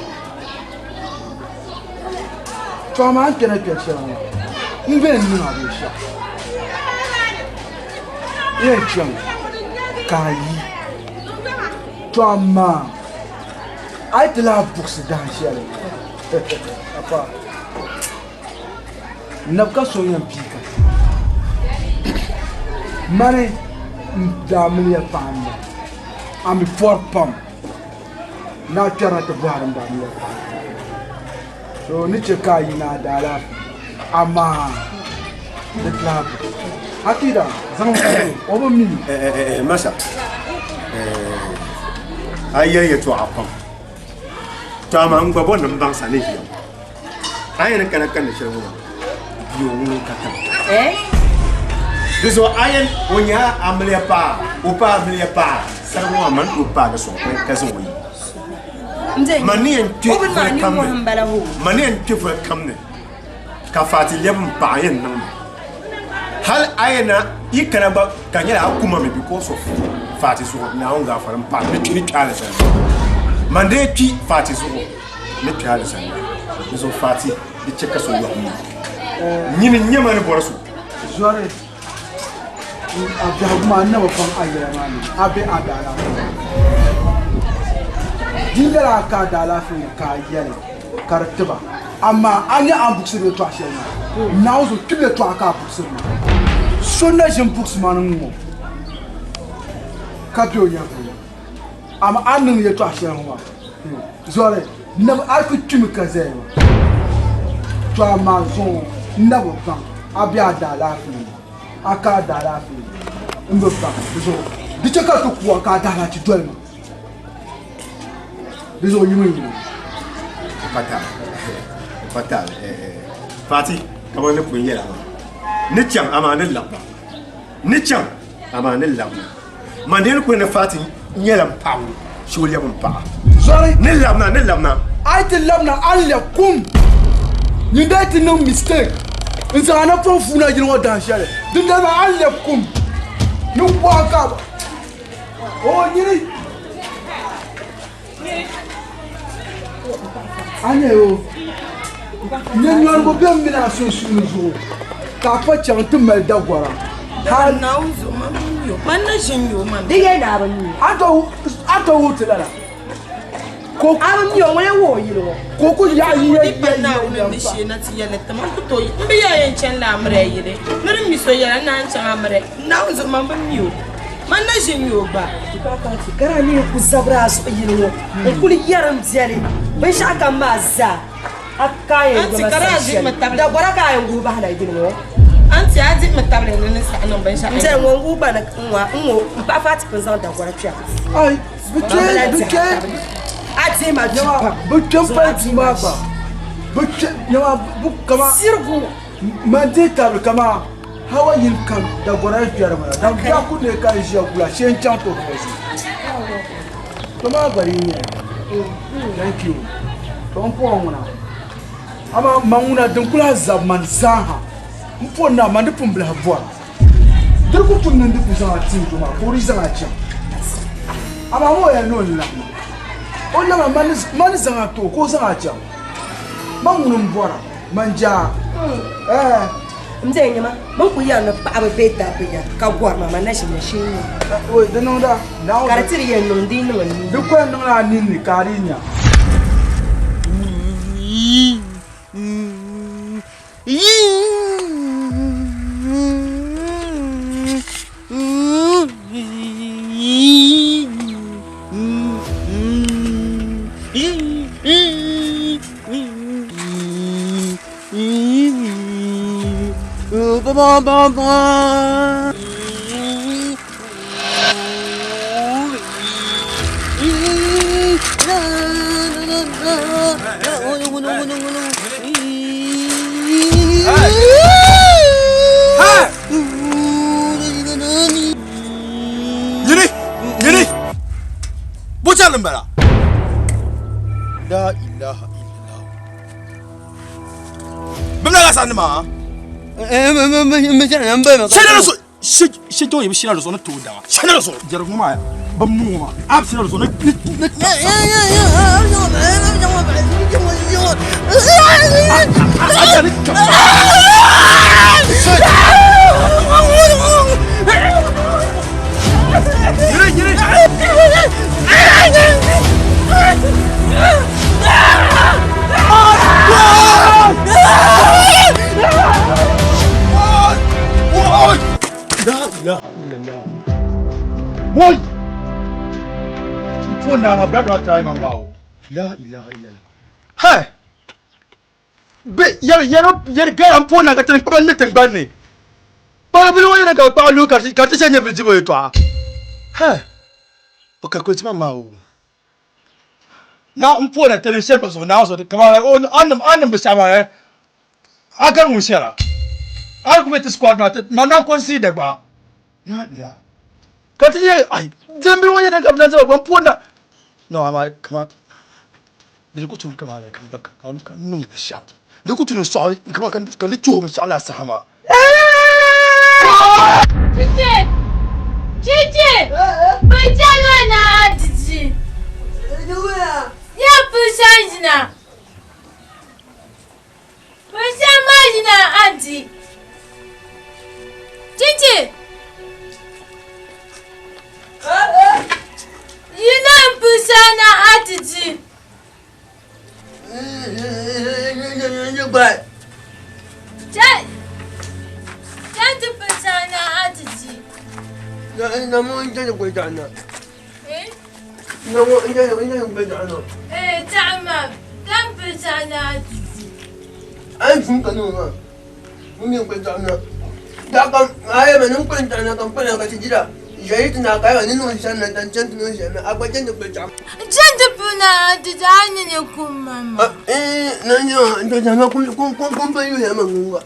Fama antena kesha. Inven ni abisha. Ye chama. Kai. Toi, ma. Aïe, de la bourse dans le ciel. Papa. N'a pas soigné un pic. Mané, dame, pas. Ami fort pam. Na tara ta baran da mu. So ni ce kai na dala amma da club. Akida zan ko ba mini. Masha. Ayya to apam. To ma ngba bon nan bang sane hiyo. Ayya kana kana shirwa. Biyo mun kata. Bizo ayen onya amle pa, opa amle pa. Sarwa man opa ga so ka so yi. Mani en tu mani en tu fa kamne. Ka fati lem pa yen nan. Hal ayena ikana ba kanyala akuma me because of fati so na on ga faran pa ne tuni kala san. Mande ki fati so ne kala san. Bizo fati di cheka so yo. Nyini nyama ne borasu. Zore Abdulrahman na wafan ayyana ne abi adala dindara ka dala fi ka yele kartiba amma an yi an buksu da to ashe na uzo kile to aka buksu na so na jin buksu manin mu ka biyo ya fi amma an nan ya to ashe ma zore na alfi tumi ka zai to amma zo na wafan abi adala fi aka dala fi ndo fa bizo dicheka to ku aka dala ti dwel ma bizo yimi fatal fati kamar ne kun yela ni chan amanin labba ni chan amanin labba mandel ko ne fati yela pawu shole bun pa sorry ni labna ai ti labna alle kum ni dai no mistake Insa ana fon funa jin wa dan share. Din da ba Allah kum. Nu kwa ka. Oh yiri. Ane yo. Nyen yo go bem mina so sunu zo. Ka fa chan tu mel da gwara. Ha na uzo mamu yo. Man na jin yo man. Dige na ba ni. Ato wutilala. Ko am yo we wo yiro. Ko ko ya yi na mi shi na ti yele tam to mbi ya yen chen la amre yire. Mere mi so yele na chen amre. Na uzo man ba mi yo. Man na jin yo ba. Kara ni ku zabra so yiro. E kuli yaram zeli. Be shaka maza. Akaye anti kara zi matabla. Da baraka yangu ba na yiro. Anti adi matabla ne sa no ben shaka. Nje ngongu ba na nwo pa fati present da gwara pia. Ai, buke. Ati ma jama bukan fanti ma ba bukan jama buk kama sirgu mande tabl kama hawa yin kan da gwarar fiyar mana dan ba ku ne kan shi kula shen can to kasi kama bari ne thank you don po muna ama manguna dan kula zaman zaha mpo na mande pumbla bwa dar ku tun nan duku zama tin to ma ko ri zama can ama mo ya no la Ona man zanga to ko zanga jam. Mangunum bora manja. Mze nyama man ku ya no pa be da be ya ka gwa mama na shi shi. Oi da no da. Na karatiri ye no ndi no ni. Duk ko no na ni ni karinya. Yiri bucalin bala la ilaha illallah bimla ga sanu ma shi to yi shi na zo na to da shi na zo jar kuma ban mu ma ab shi na zo na لا اله الا الله موي فونا ما بدا تايم ماو لا اله الا الله هاي يا رجال فونا قتل كل تنبني بابلو انا قالوا كارتي سنه بجيبو يتوا هاي وكاكوت ماو na mpona telesel so na so kama on an besama aga musera argument squad na consider ba ya kati ai tembe wanya na kabla za mpona no ama kama dilikutu kama kan nu shat dilikutu no so kama kan le chuo msala sama Cici bajalo na Cici ya pushanjina pushamajina anti Cici yina pushana atiji Jantu pushana atiji نمو انت اللي قلت عنها ايه نمو انت اللي قلت عنها ايه تعمم كم بسنة أنا شو كانوا مين قلت عنها ده كم هاي من قلت عنها كم فلان كتجرا جايتنا كاي ننو سنة تنشنت نو سنة أبغى جنت قلت عنها جنت بنا تجاني يكون ماما إيه نانيو أنت جانا كم بيو يا ماما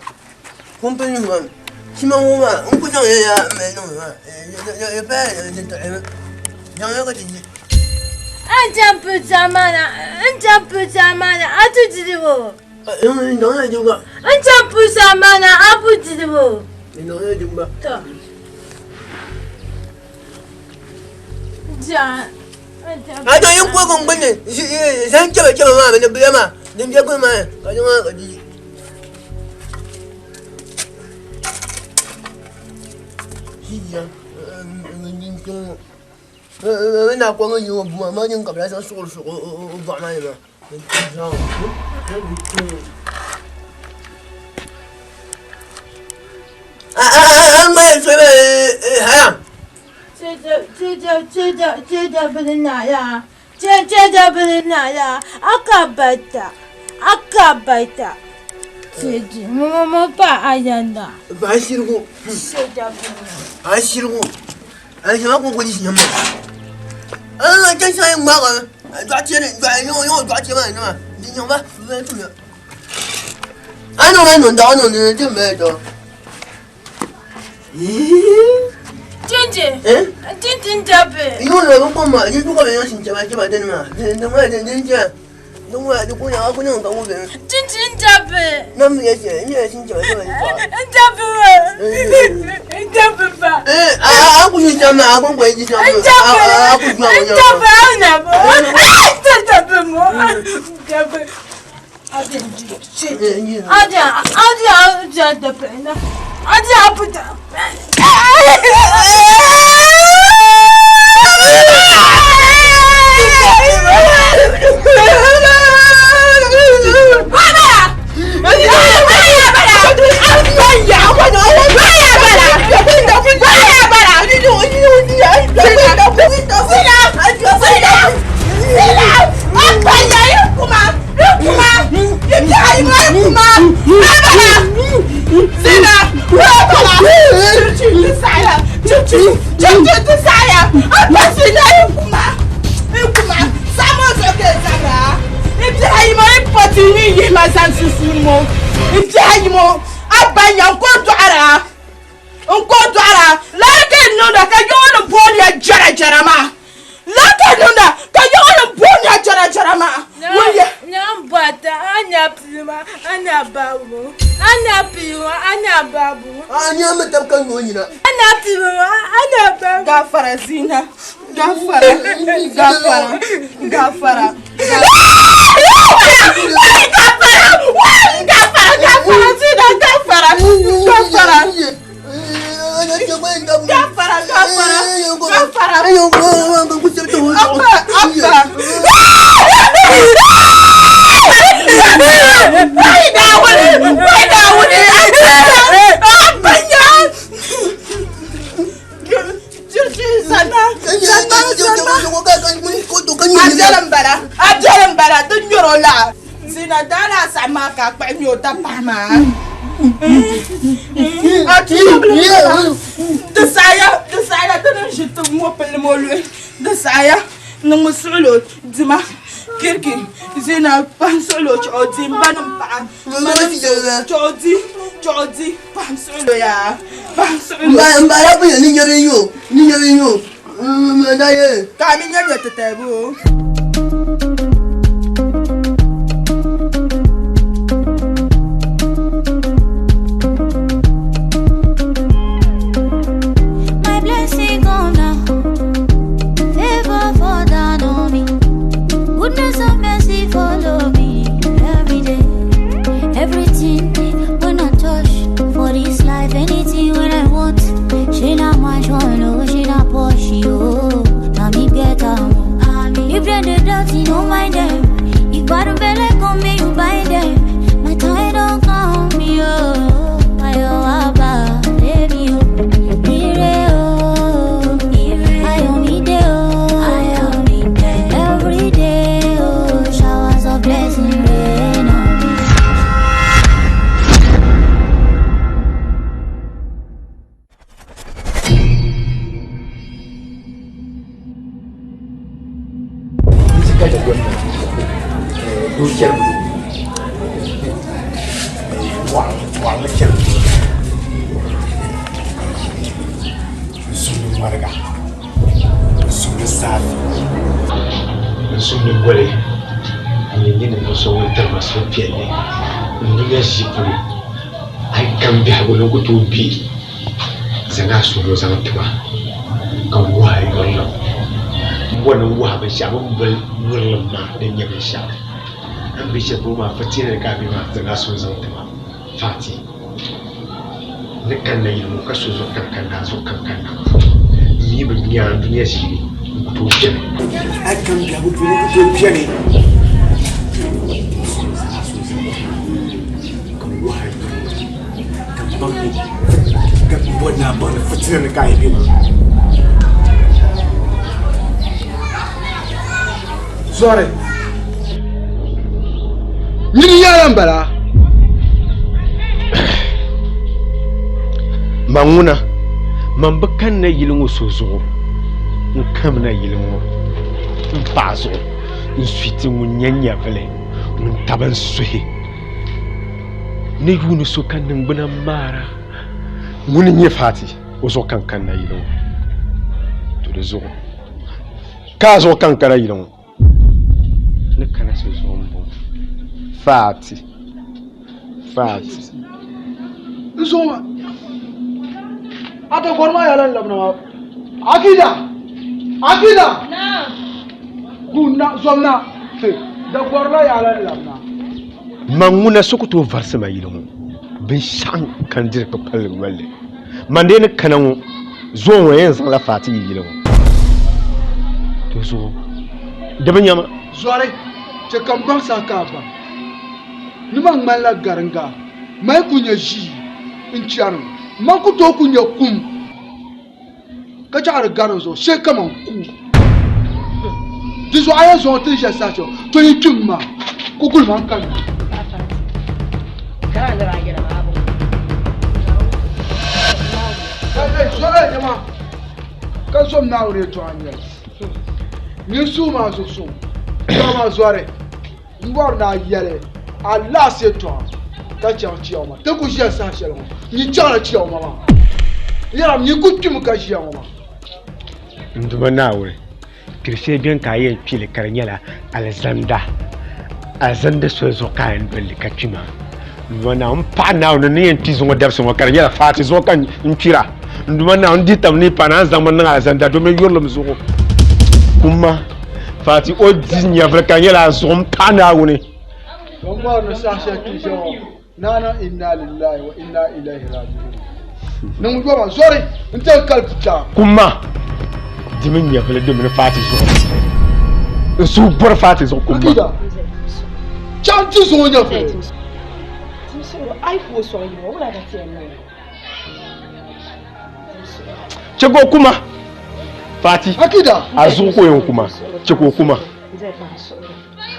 كم بيو ماما شما هو أنكو جانا يا ماما يا بقى أنت تعمل جانا كتجي أنت بسامانا أتجربه نانا جوجا أنت بسامانا أبجربه نانا جوجا جان ada yang kuat kong bener, saya coba mana bener bener mah, dia jago mana, kalau mana kau di. Siapa, mungkin mana aku orang yang buat mana yang kau berasa suul buat mana mah, mana siapa, hayam.这不能拿呀，这不能拿呀，阿卡巴达，这妈把阿yan da。把西路，这不能。啊西路，哎什么公你什么？真想用嘛个，抓钱的，用抓钱嘛，是嘛？你用吧，怎么样？俺弄到就没得。Cici, Cici capek. Ini orang apa mak? Ini bukan yang sini cepat ni mah. Dengar dia. Dengar aku punya tahu dia. Cici capek. Nama dia siapa? Ini sini cepat. Capek pak. Aku ni sama aku buat ni sama. Aku jual. Capek apa? Capek mu. Capek. Ada capek na. Ada apa tak? Gafara Zina, Gafara. Ajalan bara tu nyorola. Zina dana sama kakak nyota pama. Desaya tu nak situ mau pelmolu. Desaya nunggu solo zima kirki zina pan solo codi banam pan. Codi pan solo ya. Pan solo. Mbara punya ni nyerinyo. Madaye. Kami nyanyi tetebu. My blessing come now, favor fall down on me, goodness and mercy follow me every day. Everything when I touch for this life, anything when I want, she not my one, she not push you. Now me get out. You blend the dirty, no mind them. If bottom belly come me, you buy them. My time don't come me, oh. I owe about baby, oh. Every day, oh. Showers of blessing rain on me. Bishop Roma Fatina Gabi the last was on the Fati. The Kana Mukasus of Kankana, so Kankana. Even beyond the Yashi, to Jenny. I can be able to Jenny. Come wide. Come bumpy. Got one number of Fatina Gabi. Sorry. Ni yaran bara Manguna mambakan na yilungu sozo nkam na yilungu mpazo nswiti munyanya vele ntaban suhi ne yunu so kan ngbana mara mun nye fati ozo kan na yilungu to de zo ka zo kan kara yilungu ne kana so zo mbo Fati. Zoma. Ata korma yalan labna. Akida. Na. Guna zomna. Da korla yalan labna. Manguna sokoto varsama yilongo. Bin shan kan dir ko pal walle. Mande ne kanan zo wayen san la fati yilongo. To zo. Da banyama. Zore. Ce kambang sakaba. Nima ngmala garanga mai kunya ji inchianu manku to kunya kum ka jar garan zo she kaman ku dizo aya zo te je sacho to yi tumma ku kul man kan kana da rage da babu so jama kan som na ure to anya ni su ma so so ma zore ngwar na yele Allah c'est toi. Ta chioma. Te ku jia sa shelo. Ni chana chioma ma. Yaram ni ku tum ka chioma ma. Nduma nawe. Kirse bien kaye pile karanyala Alexander so zo kan beli kachima. Nduma na mpa na ni entizo ngo dabso ngo karanyala fati zo kan mpira. Nduma na nditam ni pana zaman na Alexander do me yorlo mzugo. Kuma fati o dinya vrkanyala zo mpa na woni. Wamma na sasha kisho nana inna lillahi wa inna ilaihi raji'un. Nan goma sorry inta kalfuta kuma dimin ya fele dimin fati so su bor fati so kuma kida chanti so nya fe so ai fo so yi wala da tiyan nan chego kuma fati akida azu ko yon kuma chego kuma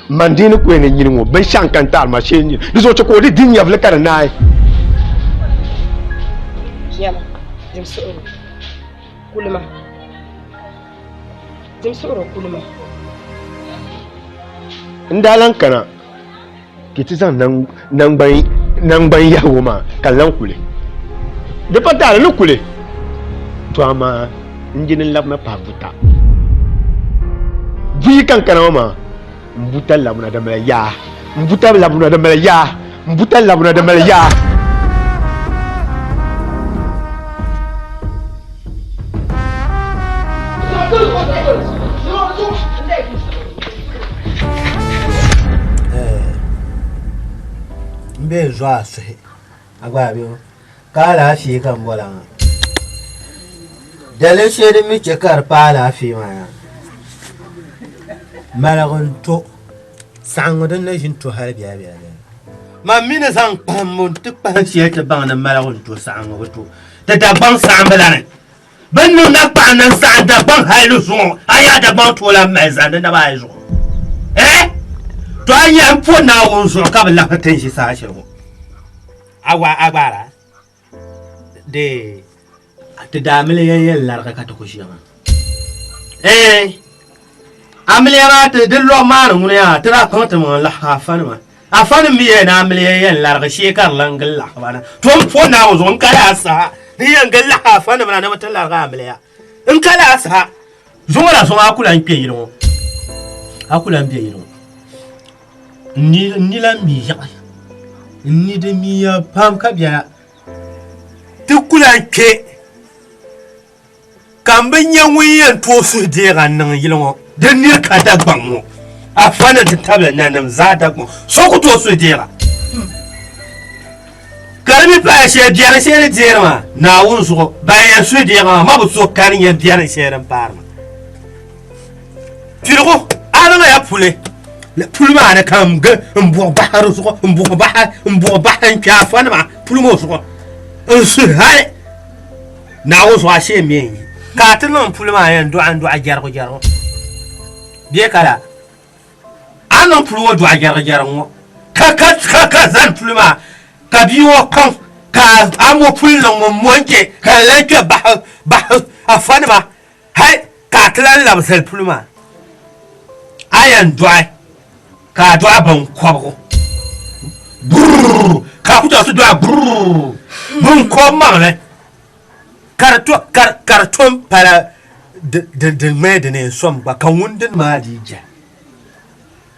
mandini ko ne nyini mo ben shankan tal ma shenyi dizo ko di dinya vle kana nai yama jim suru kulma jim suru kulma ndalan kana kiti zan nan ban yawo ma kallan kule da fata da kule to amma injinin lab na pavuta vi kan kana ma mbuta labuna da malaya mbuta labuna da malaya mbuta labuna da malaya mbe zwa se agba bi ka la fi kan bola dale shere mi ke kar pa la fi ma ya malagon to sangodan na jin to har biya biya ma mina san pamon tuk pa shi ta bang na malagon to sango to da bang san balane ban no na pa nan sa da bang hailu so aya da bang to la mai zan da ba zo to anya fo na won so ka bala ka tan shi sa shi ko agbara de ta da miliyan larga ka ta kushi ma amiliya ma ta dillo ma mun ya tara kan ta mun la hafan ma afan mi na miliyan larga shekar langal la bana to fo na won so ka sa ni yan gal la hafan ma na mata larga amiliya in kala sa zo la so akulan pe yiro akulan pe yiro ni la mi ya ni de mi ya pam ka biya tukulan ke kamben yan wiyan to su de ran nan yilo de ni ka da gbanwo afana de tabla nan za da gbo so ku to su de ra karmi pa she biya she de ma na won so bayan su de ma ma bu so kan yan biya she ran parma tiro ana ya pule pulma na kam ga mbo bahar so mbo bahar ka fana ma pulmo so su hale na wo so ashe mi ka tilon pulma yan do an do ajar ko jaro biye kala anon pulwo do ajar jaro ka zan pulma ka biwo kan ka amo pulon mo monke ka lake bahar afana ma hai ka tilan la sel pulma ayan dry ka do ban kwabo ka ku to su do bun ko mangale karton para de medene som ba kan wundin ma dija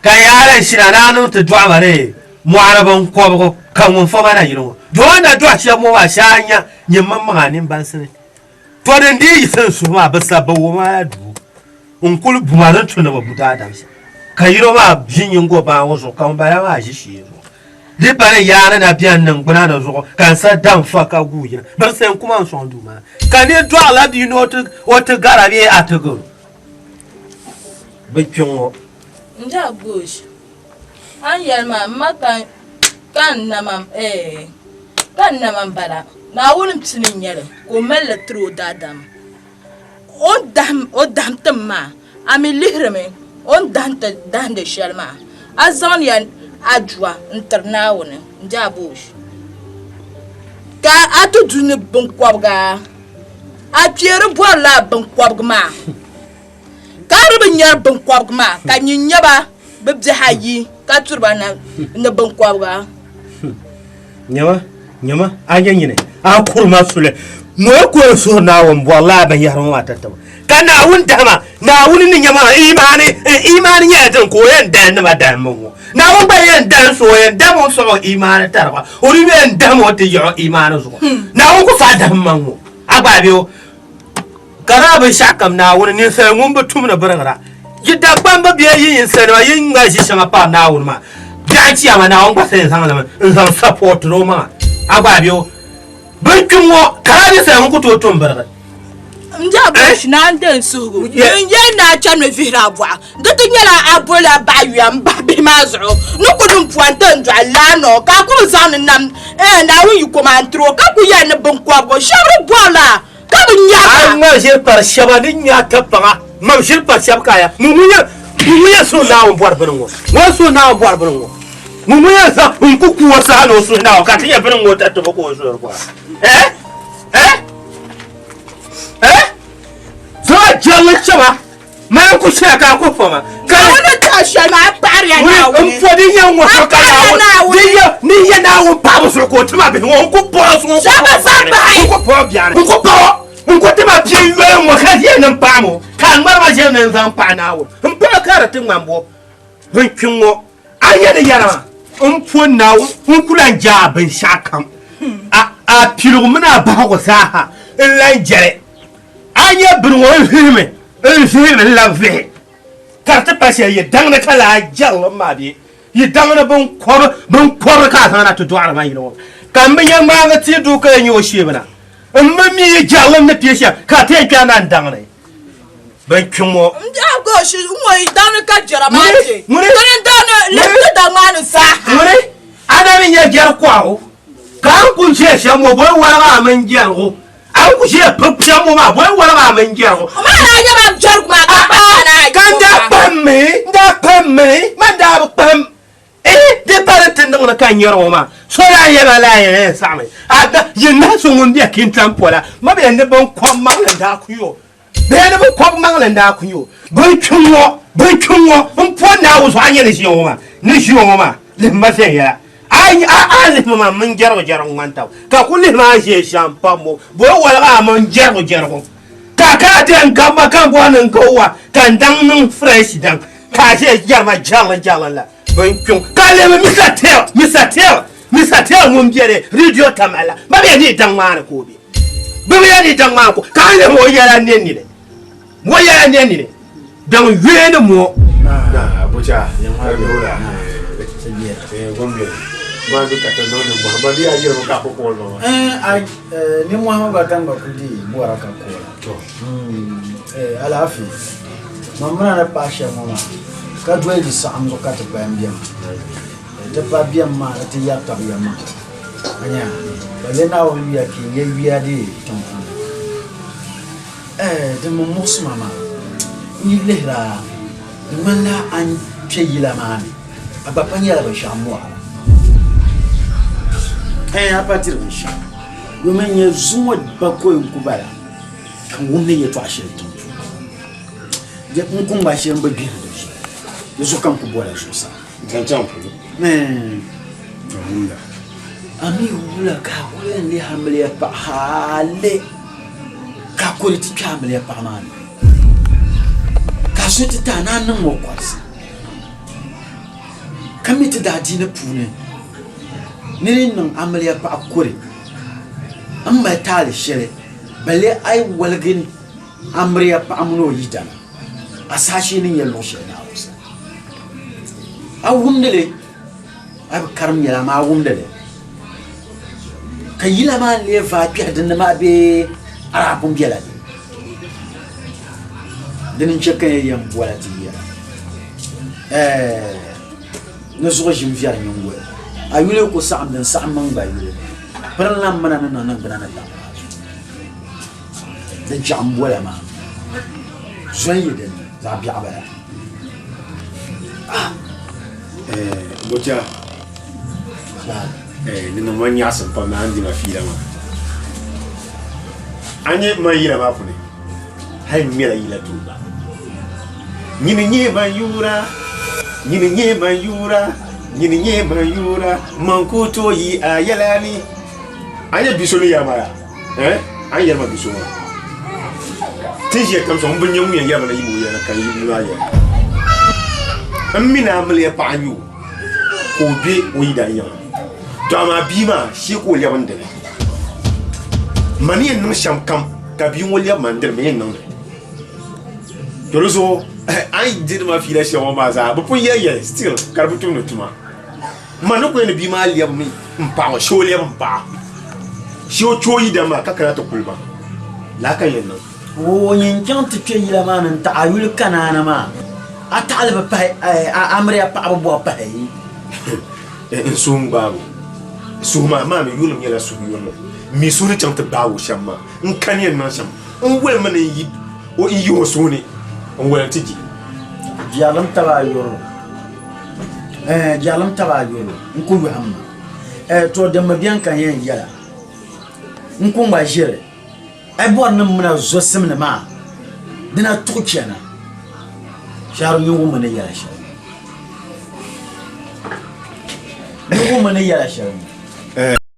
ka yara shi na nanu ta do bare mu araban kwabo kan won fa bana yiro do na do shi mu wa shanya nyimman maganin ban sene to den di san su ma ba sabawo ma du unkul bumaran tuna ba buta da shi kayiro ma jinyin go ba wazo kan bara ma shi de bare yana na biyan nan guna da zo kan sa dan faka guyin bar sai kuma son duma kan ne do ala di no to garabe a to go bikin nja bush an yalma maka kan na mam bara na wulum tinin yare ko mella tro dadam o dam tamma ami lihrame on danta dande shalma azan yan ajwa internawone njabush ka atu dune bunkwabga atiere bola bunkwabgma ka rubu nyar bunkwabgma ka nyinyaba bibje hayi ka turba na bunkwabga nyama anyanyine akurma sule no ko so na won bola ban yaron wata ta kana wundama na wuni ni nyama imani ya tan ko yan dan ma dan mu na won ba yan dan so yan dan mo so imani tarwa ori yan dan mo te yo imani so na won ko fa dan mu agbabe o kara ba shakam na wuni ni sai mun butum na barangara yidda bamba biya yin sanwa yin ga shi shama pa na wuni ma ya ci ama na won ba sai san la in san support ro ma agbabe o bankin wo kara ni sai mun ku to tum barangara nja bush na nden sugu nje na chanwe vira bwa ngati nyala abola bayua mbabe mazo nukudum puanta ndwa lano ka ku zan nam na wi komantro ka ku ya ne bonkwa bo shabru bola ka bu nya an ma je par shabani nya ta pa ma shir par shab kaya mumunya Muya so now board bungo. One so now board bungo. Muya sa unkuku wasa no so now ka tiya bungo tato ko so kwa. So jalla chama. Man ku shaka ko fama. Ka wona ta shama pare na wo. Fodi yan wo so ka na wo. Ni ya na wo pa so ko tuma be wo ku po so. Shaba samba. Ku po biare. Ku po. Ko tema pie yue mo ka ye nan pa mo ka ngba ma je nan zan pa na wo mpa ka ra tin mambo hon twinwo anya de yara mpo na wo kula nja ban shakam a piru muna ba ko sa ha lan jere anya bin wo hime la ve ka ta pa se ye dang na kala jall ma bi ye dang na bon ko ka sana to do ara ma yino kan me yang ma ga ti du ka nyo shi bana Mami jalan na piesha ka te kana ndangre ban kimo go shi mo dan ka jara ma te dan le da manu sa mure ana min ya jar kwawo kan kun she she mo boy wala man jargo an ku she papsha mo ma boy wala man jargo ma na ya ma jar ma ka na kan da pamme man da pam de parente ndona kan yoro ma so ya yeba la ye same ada yina so ngundi akin trampola ma be ne bon kwam mangla ku yo be ne bon kwam mangla ku yo bon twonwo mpo na wo so anye ne shi wo ma le ma se ya ai le ma mun jaro nganta ka kulli ma je champamo bo wala ma jaro ka de ngamba kan bo nan kowa kan dan nun fresh dan ka je jarma jalla la bon kyun kale misatel mum jere radio tamala ba be ni dan mana ko bi ba be ni dan mana ko kale mo yara nenni de dan wene mo na abuja yan ha dola gombe ba bi ka tan non mo ba dia yero ka ko ko no ni mo ha ba tan ba kudi mo ara ka ko to alafi mamra na pasha mama ka dwai di sa amzo ka ta bambiam ta bambiam ma ta ya ta yamma anya bale na wo ya ki ye wiya de ton de mo mos mama ni lehra wala an cheyila mani abapanya la bashamwa a partir de sha yo menye zuwa bako nkubala kan wonne ye to ashe ton de kun ba shi ba bi Yesu kan ku bola sosa. Tantan pu. Wula. Ami wula ka wula ni hamle pa hale. Ka ko ti hamle pa man. Ka so ti ta nan mo kwasi. Kamiti da dina pune. Ni nan amle pa akure. Amma tale shere. Bale ai walgin amre pa amno yidana. Asashi nin yello shena wasa. Awumdele ab karam yala ma awumdele kayila ma le va perdre ma be arabum biala den cheke yam wala tiya no zo jim via nyongwe ayule ko sa'am den sa'am man ba yule parlam mana nan banana ta den jam wala ma zoye den za biya bala Bocha nina manya san pa na andi na fila ma anye ma yira ma fune hay mira yila tuba nyini nye ma yura mankuto yi ayalani anye bisoni ya mara anye ma bisoni tije kam so mbunye mu ya ma na yimu ya na kan yimu ya Amina amle pa anyu ko be oida yan to ama bima shi ko le wande mani en sham kam ka bi mo le mandel me nan to rezo ai did ma fi la shi o ma za bu pun ye still karbutu no tuma manu ko en bima le mi mpa o sho le mpa shi o choyi da ma ka kara to kulba la kan yen nan o yin kan ti ke yila manan ta ayul kanana ma atalba pa amre pa abo pa en sumbago suma ma me yulum yela su yulum mi suri chanta bawo shamma en kanyen man sham en wel man yi o iyo suni en wel tiji jalam taba yoro jalam taba yoro nku yuhamma to de mabian kan yen yala nku ma jere ai bor nan muna zo simna ma dina tukena sharu yu mun ne yala shi yu mun ne yala shi